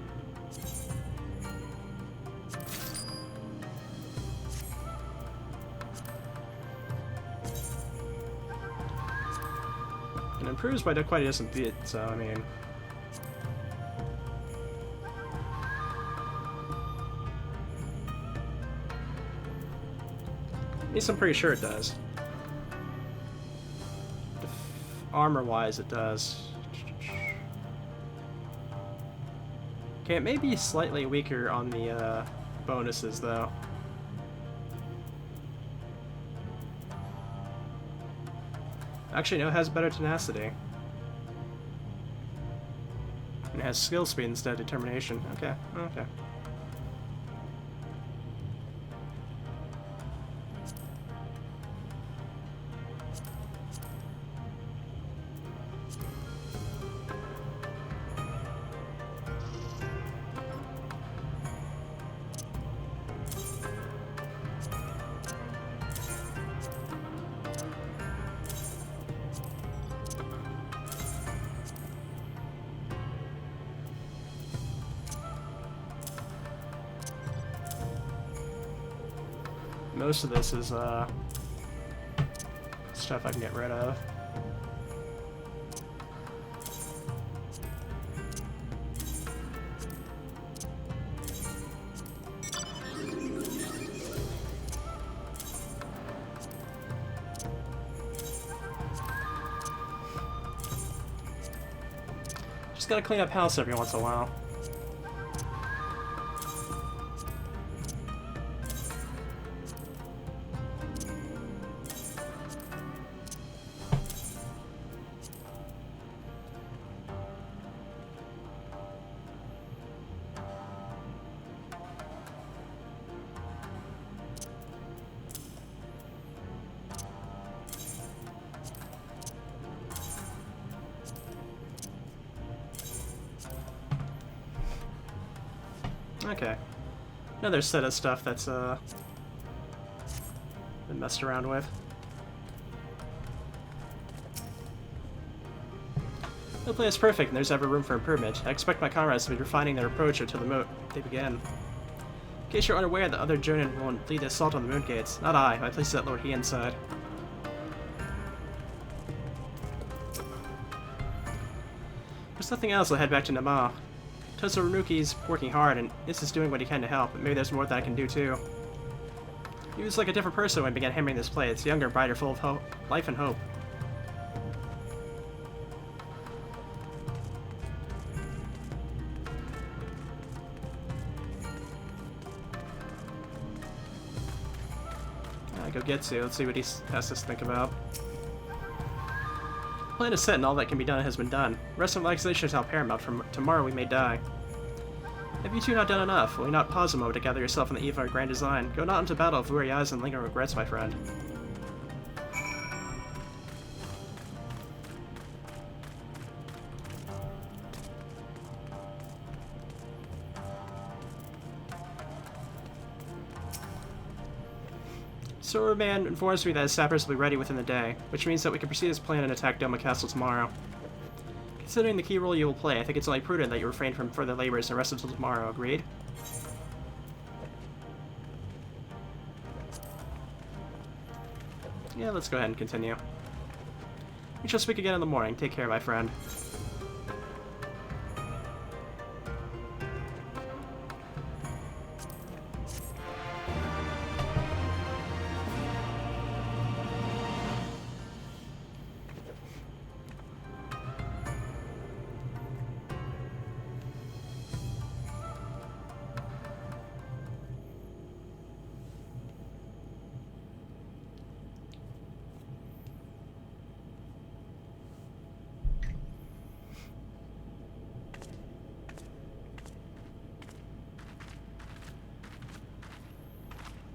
It improves by quite a decent bit, so I mean... At least I'm pretty sure it does. Armor-wise, it does. Okay, it may be slightly weaker on the bonuses, though. Actually, no, it has better tenacity. And it has skill speed instead of determination. Okay, okay. most of this is stuff I can get rid of. Just gotta clean up house every once in a while. Okay. Another set of stuff that's been messed around with. No play is perfect and there's ever room for improvement. I expect my comrades to be refining their approach until the moat they begin. In case you're unaware, the other Jonin won't lead the assault on the moon gates. Not I. My place is at Lord Hien's side. There's nothing else, I'll head back to Nama. Totsurunuki's working hard and is doing what he can to help, but maybe there's more that I can do too. He was like a different person when he began hammering this place, younger, brighter, full of hope, life and hope. Go get to. Let's see what he has us think about. Plan is set and all that can be done has been done. Rest and relaxation is now paramount. From tomorrow we may die. Have you two not done enough? Will you not pause a moment to gather yourself on the eve of our grand design? Go not into battle of weary eyes and lingering regrets, my friend. Swordman informs me that his sappers will be ready within the day, which means that we can proceed as planned and attack Doma Castle tomorrow. Considering the key role you will play, I think it's only prudent that you refrain from further labors and rest until tomorrow, agreed? Yeah, let's go ahead and continue. We shall speak again in the morning. Take care, my friend.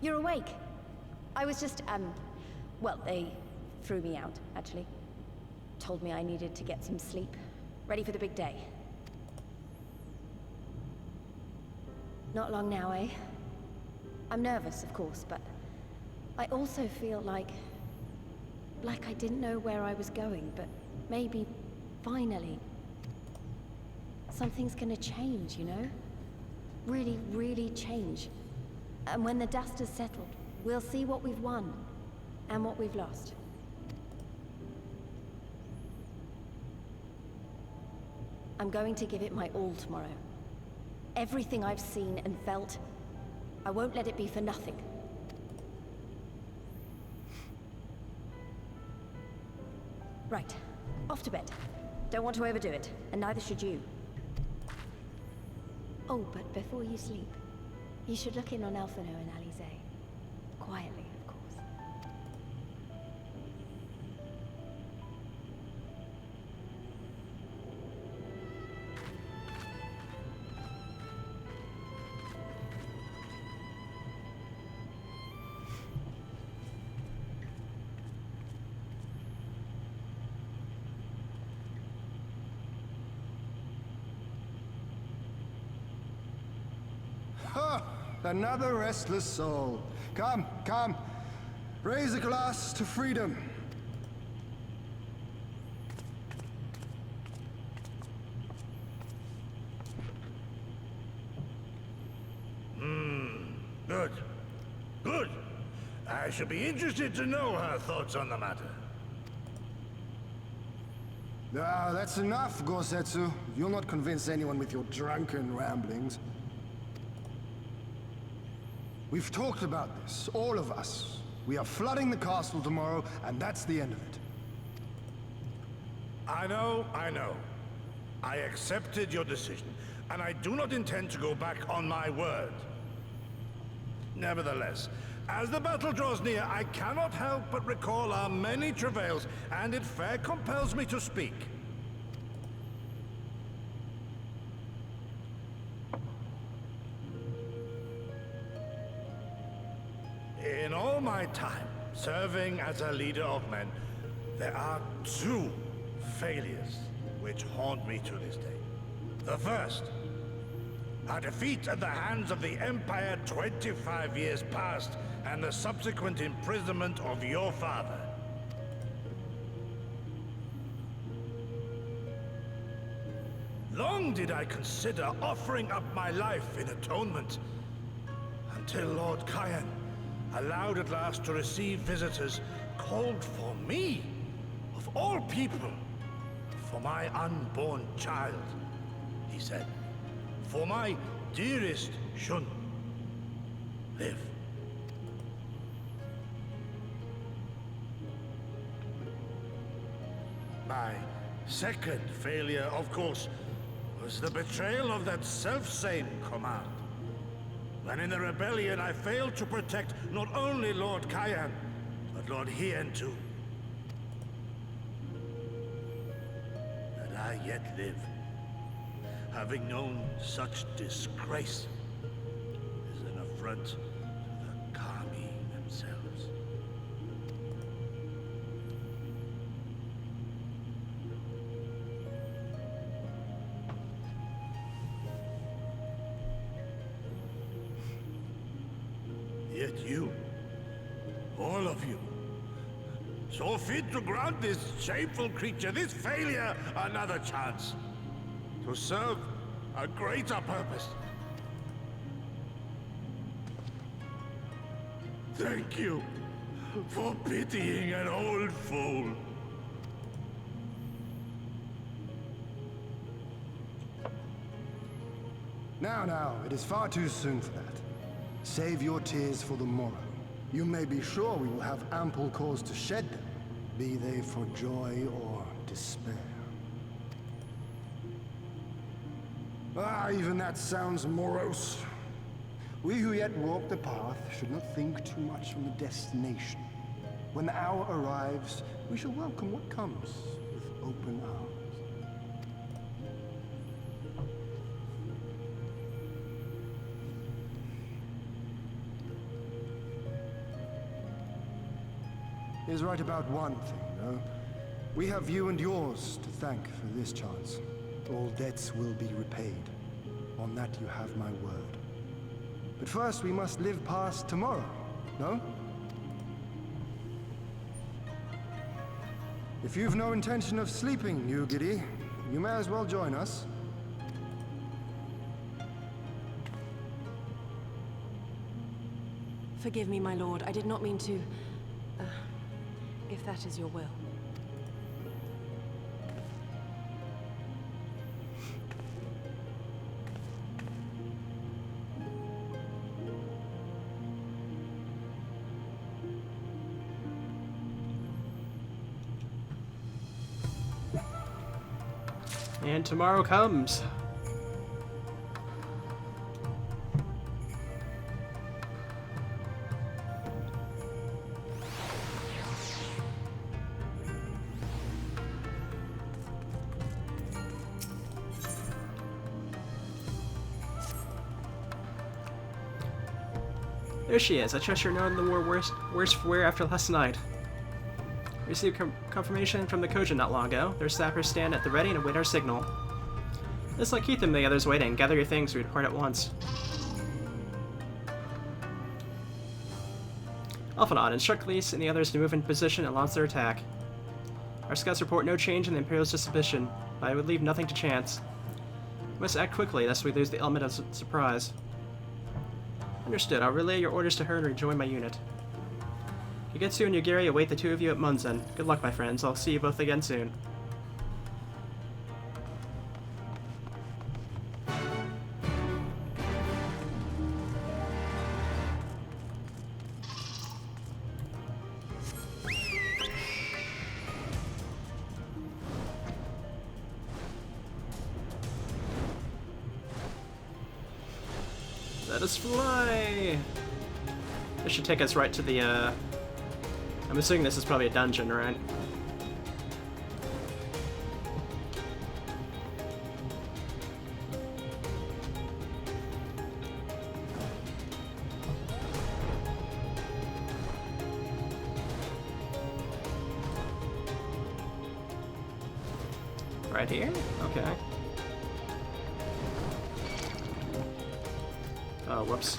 You're awake. I was just, well, they threw me out, actually. Told me I needed to get some sleep. Ready for the big day. Not long now, eh? I'm nervous, of course, but I also feel like I didn't know where I was going, but maybe, finally, something's gonna change, you know? Really, really change. And when the dust has settled, we'll see what we've won, and what we've lost. I'm going to give it my all tomorrow. Everything I've seen and felt, I won't let it be for nothing. Right, off to bed. Don't want to overdo it, and neither should you. Oh, but before you sleep, you should look in on Elfino and Alize. Quietly, of course. Ha! Another restless soul. Come, come. Raise a glass to freedom. Good. Good. should be interested to know her thoughts on the matter. Ah, that's enough, Gosetsu. You'll not convince anyone with your drunken ramblings. We've talked about this, all of us. We are flooding the castle tomorrow, and that's the end of it. I know. I accepted your decision, and I do not intend to go back on my word. Nevertheless, as the battle draws near, I cannot help but recall our many travails, and it fair compels me to speak. In all my time serving as a leader of men, there are two failures which haunt me to this day. The first, a defeat at the hands of the Empire 25 years past, and the subsequent imprisonment of your father. Long did I consider offering up my life in atonement, until Lord Kyan allowed at last to receive visitors called for me, of all people, for my unborn child, he said, for my dearest Shun, live. My second failure, of course, was the betrayal of that self-same command. When in the rebellion I failed to protect not only Lord Kyan, but Lord Hien too. That I yet live, having known such disgrace, is an affront to the Kami themselves. Yet you, all of you, saw fit to grant this shameful creature, this failure, another chance to serve a greater purpose. Thank you for pitying an old fool. Now, it is far too soon for that. Save your tears for the morrow. You may be sure we will have ample cause to shed them, be they for joy or despair. Even that sounds morose. We who yet walk the path should not think too much on the destination. When the hour arrives, we shall welcome what comes with open arms. He is right about one thing, though. We have you and yours to thank for this chance. All debts will be repaid. On that you have my word. But first we must live past tomorrow, no? If you've no intention of sleeping, Yugiri, you may as well join us. Forgive me, my lord. I did not mean to... if that is your will. And tomorrow comes. There she is. I trust you're known the war worse for wear after last night. Received confirmation from the Kojin not long ago. Their sappers stand at the ready and await our signal. Let's let Keith and the others waiting. Gather your things, we depart at once. Alphanod, instruct Lise and the others to move in position and launch their attack. Our scouts report no change in the Imperial's disposition, but I would leave nothing to chance. We must act quickly, lest we lose the element of surprise. Understood. I'll relay your orders to her and rejoin my unit. Yugetsu and Yugiri await the two of you at Munzen. Good luck, my friends. I'll see you both again soon. Let us fly! This should take us right to the, I'm assuming this is probably a dungeon, right? Right here? Okay. Oh, whoops.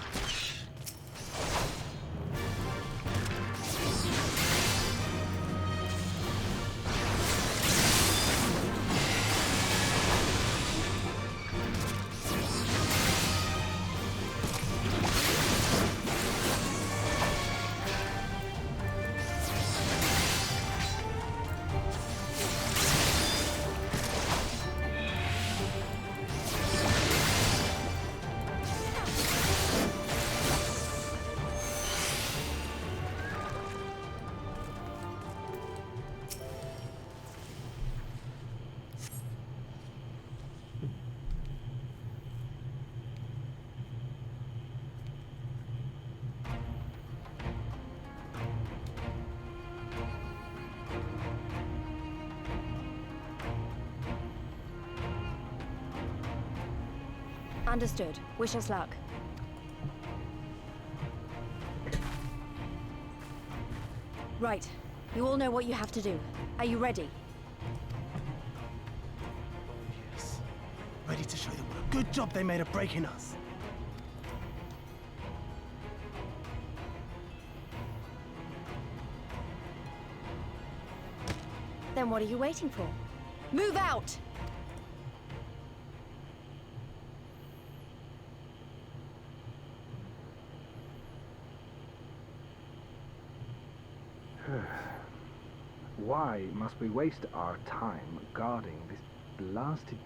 Understood. Wish us luck. Right. You all know what you have to do. Are you ready? Yes. Ready to show them what a good job they made of breaking us. Then what are you waiting for? Move out! Why must we waste our time guarding this blasted...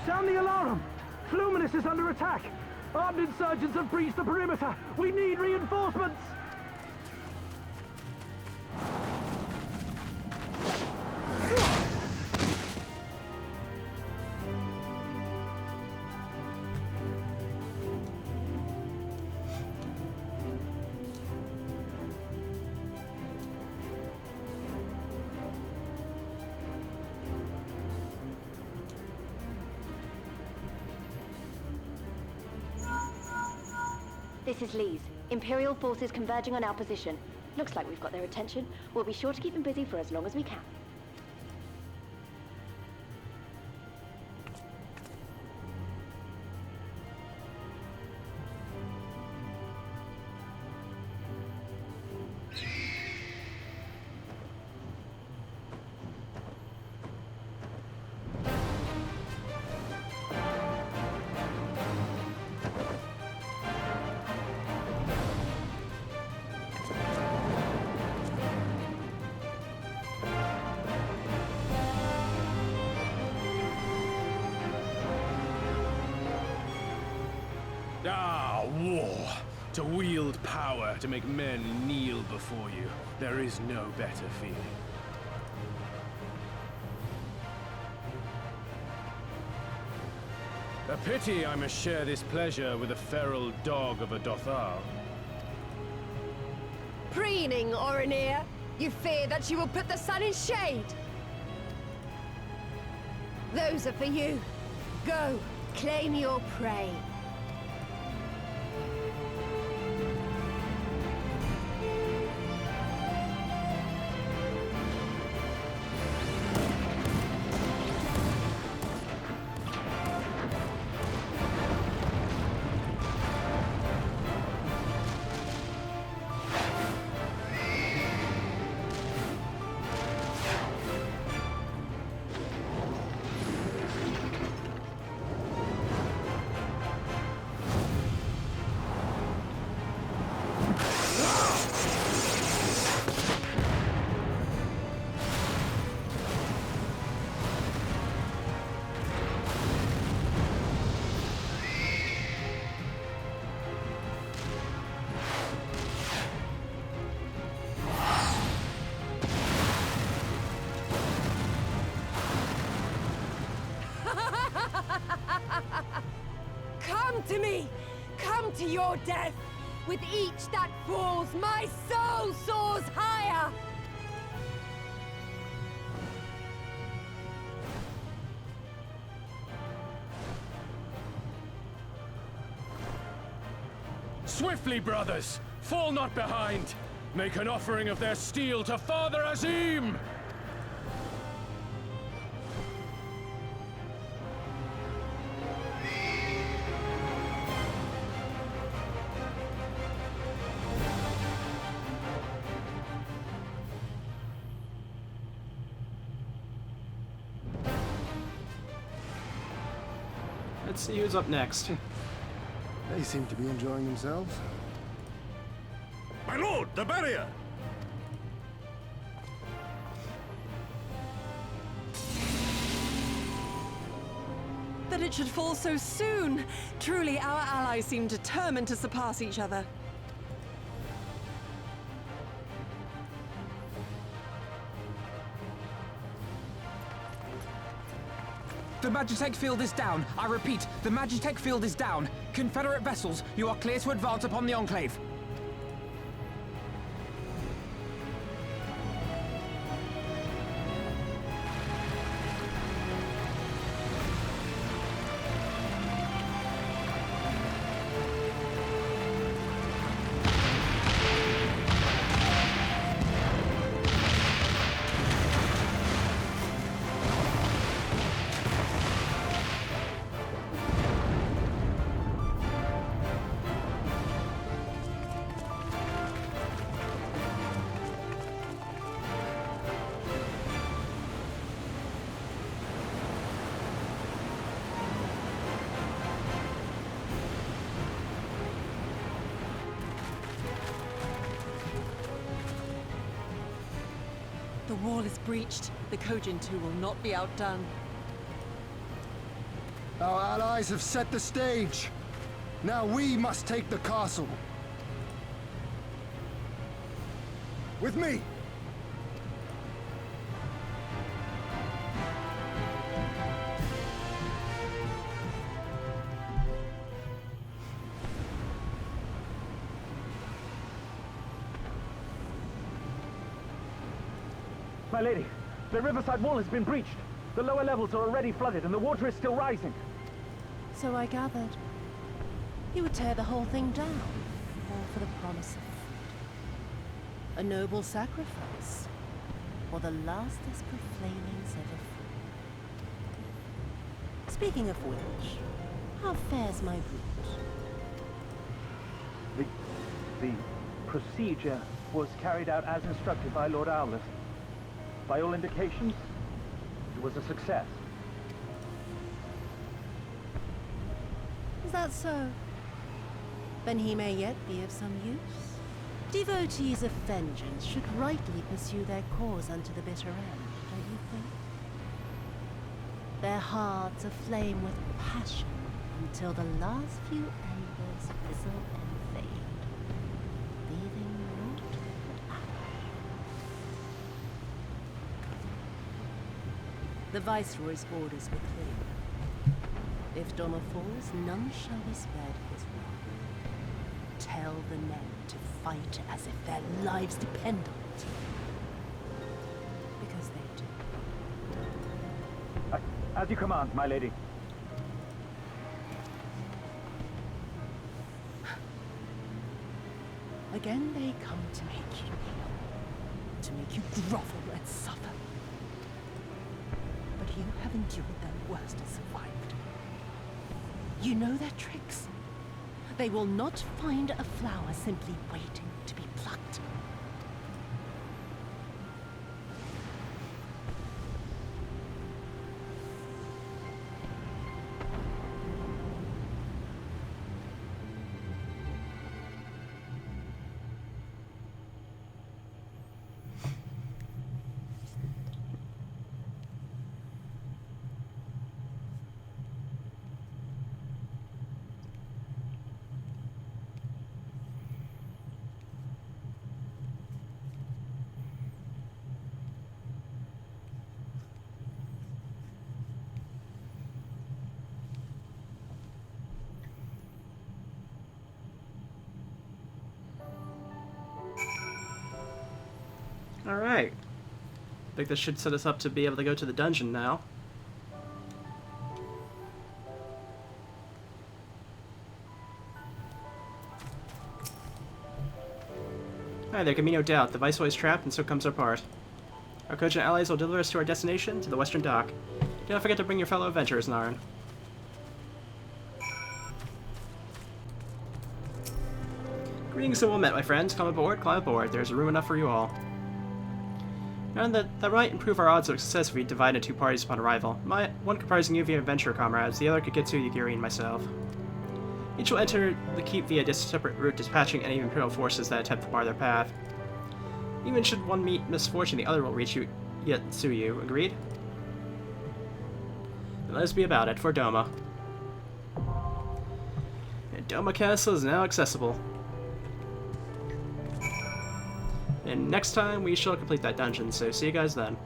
Sound the alarm! Fluminous is under attack! Armed insurgents have breached the perimeter! We need reinforcements! This is Lee's. Imperial forces converging on our position. Looks like we've got their attention. We'll be sure to keep them busy for as long as we can. Ah, war! To wield power to make men kneel before you. There is no better feeling. A pity I must share this pleasure with a feral dog of a Dothal. Preening, Oranir! You fear that you will put the sun in shade! Those are for you. Go, claim your prey. Come to me! Come to your death! With each that falls, my soul soars higher! Swiftly, brothers! Fall not behind! Make an offering of their steel to Father Azim! Let's see who's up next. They seem to be enjoying themselves. My lord, the barrier! That it should fall so soon! Truly, our allies seem determined to surpass each other. The Magitech field is down. I repeat, the Magitech field is down. Confederate vessels, you are clear to advance upon the Enclave. The wall is breached. The Kojin 2 will not be outdone. Our allies have set the stage. Now we must take the castle. With me! My lady, the riverside wall has been breached. The lower levels are already flooded and the water is still rising. So I gathered. He would tear the whole thing down, all for the promise of freedom. A noble sacrifice, or the lastest profanings ever free. Speaking of which, how fares my route? The procedure was carried out as instructed by Lord Owleth. By all indications, it was a success. Is that so? Then he may yet be of some use. Devotees of vengeance should rightly pursue their cause unto the bitter end, don't you think? Their hearts aflame with passion until the last few embers fizzle and fade, leaving naught but ash. The Viceroy's orders were clear. If Doma falls, none shall be spared his wrath. Tell the men to fight as if their lives depend on it. Because they do. As you command, my lady. Again they come to make you kneel, to make you grovel and suffer. But you have endured their worst and survived. You know their tricks. They will not find a flower simply waiting to be plucked. Alright. I think this should set us up to be able to go to the dungeon now. Hi, there can be no doubt. The Viceroy is trapped, and so comes our part. Our Kojin allies will deliver us to our destination, to the Western Dock. Do not forget to bring your fellow adventurers, Narn. Greetings and well met, my friends. Come aboard, climb aboard. There's room enough for you all. And that might improve our odds of success if we divide into two parties upon arrival. One comprising you via adventurer comrades, the other could get to Yagiri and myself. Each will enter the keep via a separate route, dispatching any Imperial forces that attempt to bar their path. Even should one meet misfortune, the other will reach you, yet sue you. Agreed? Then let us be about it, for Doma. And Doma Castle is now accessible. And next time we shall complete that dungeon, so see you guys then.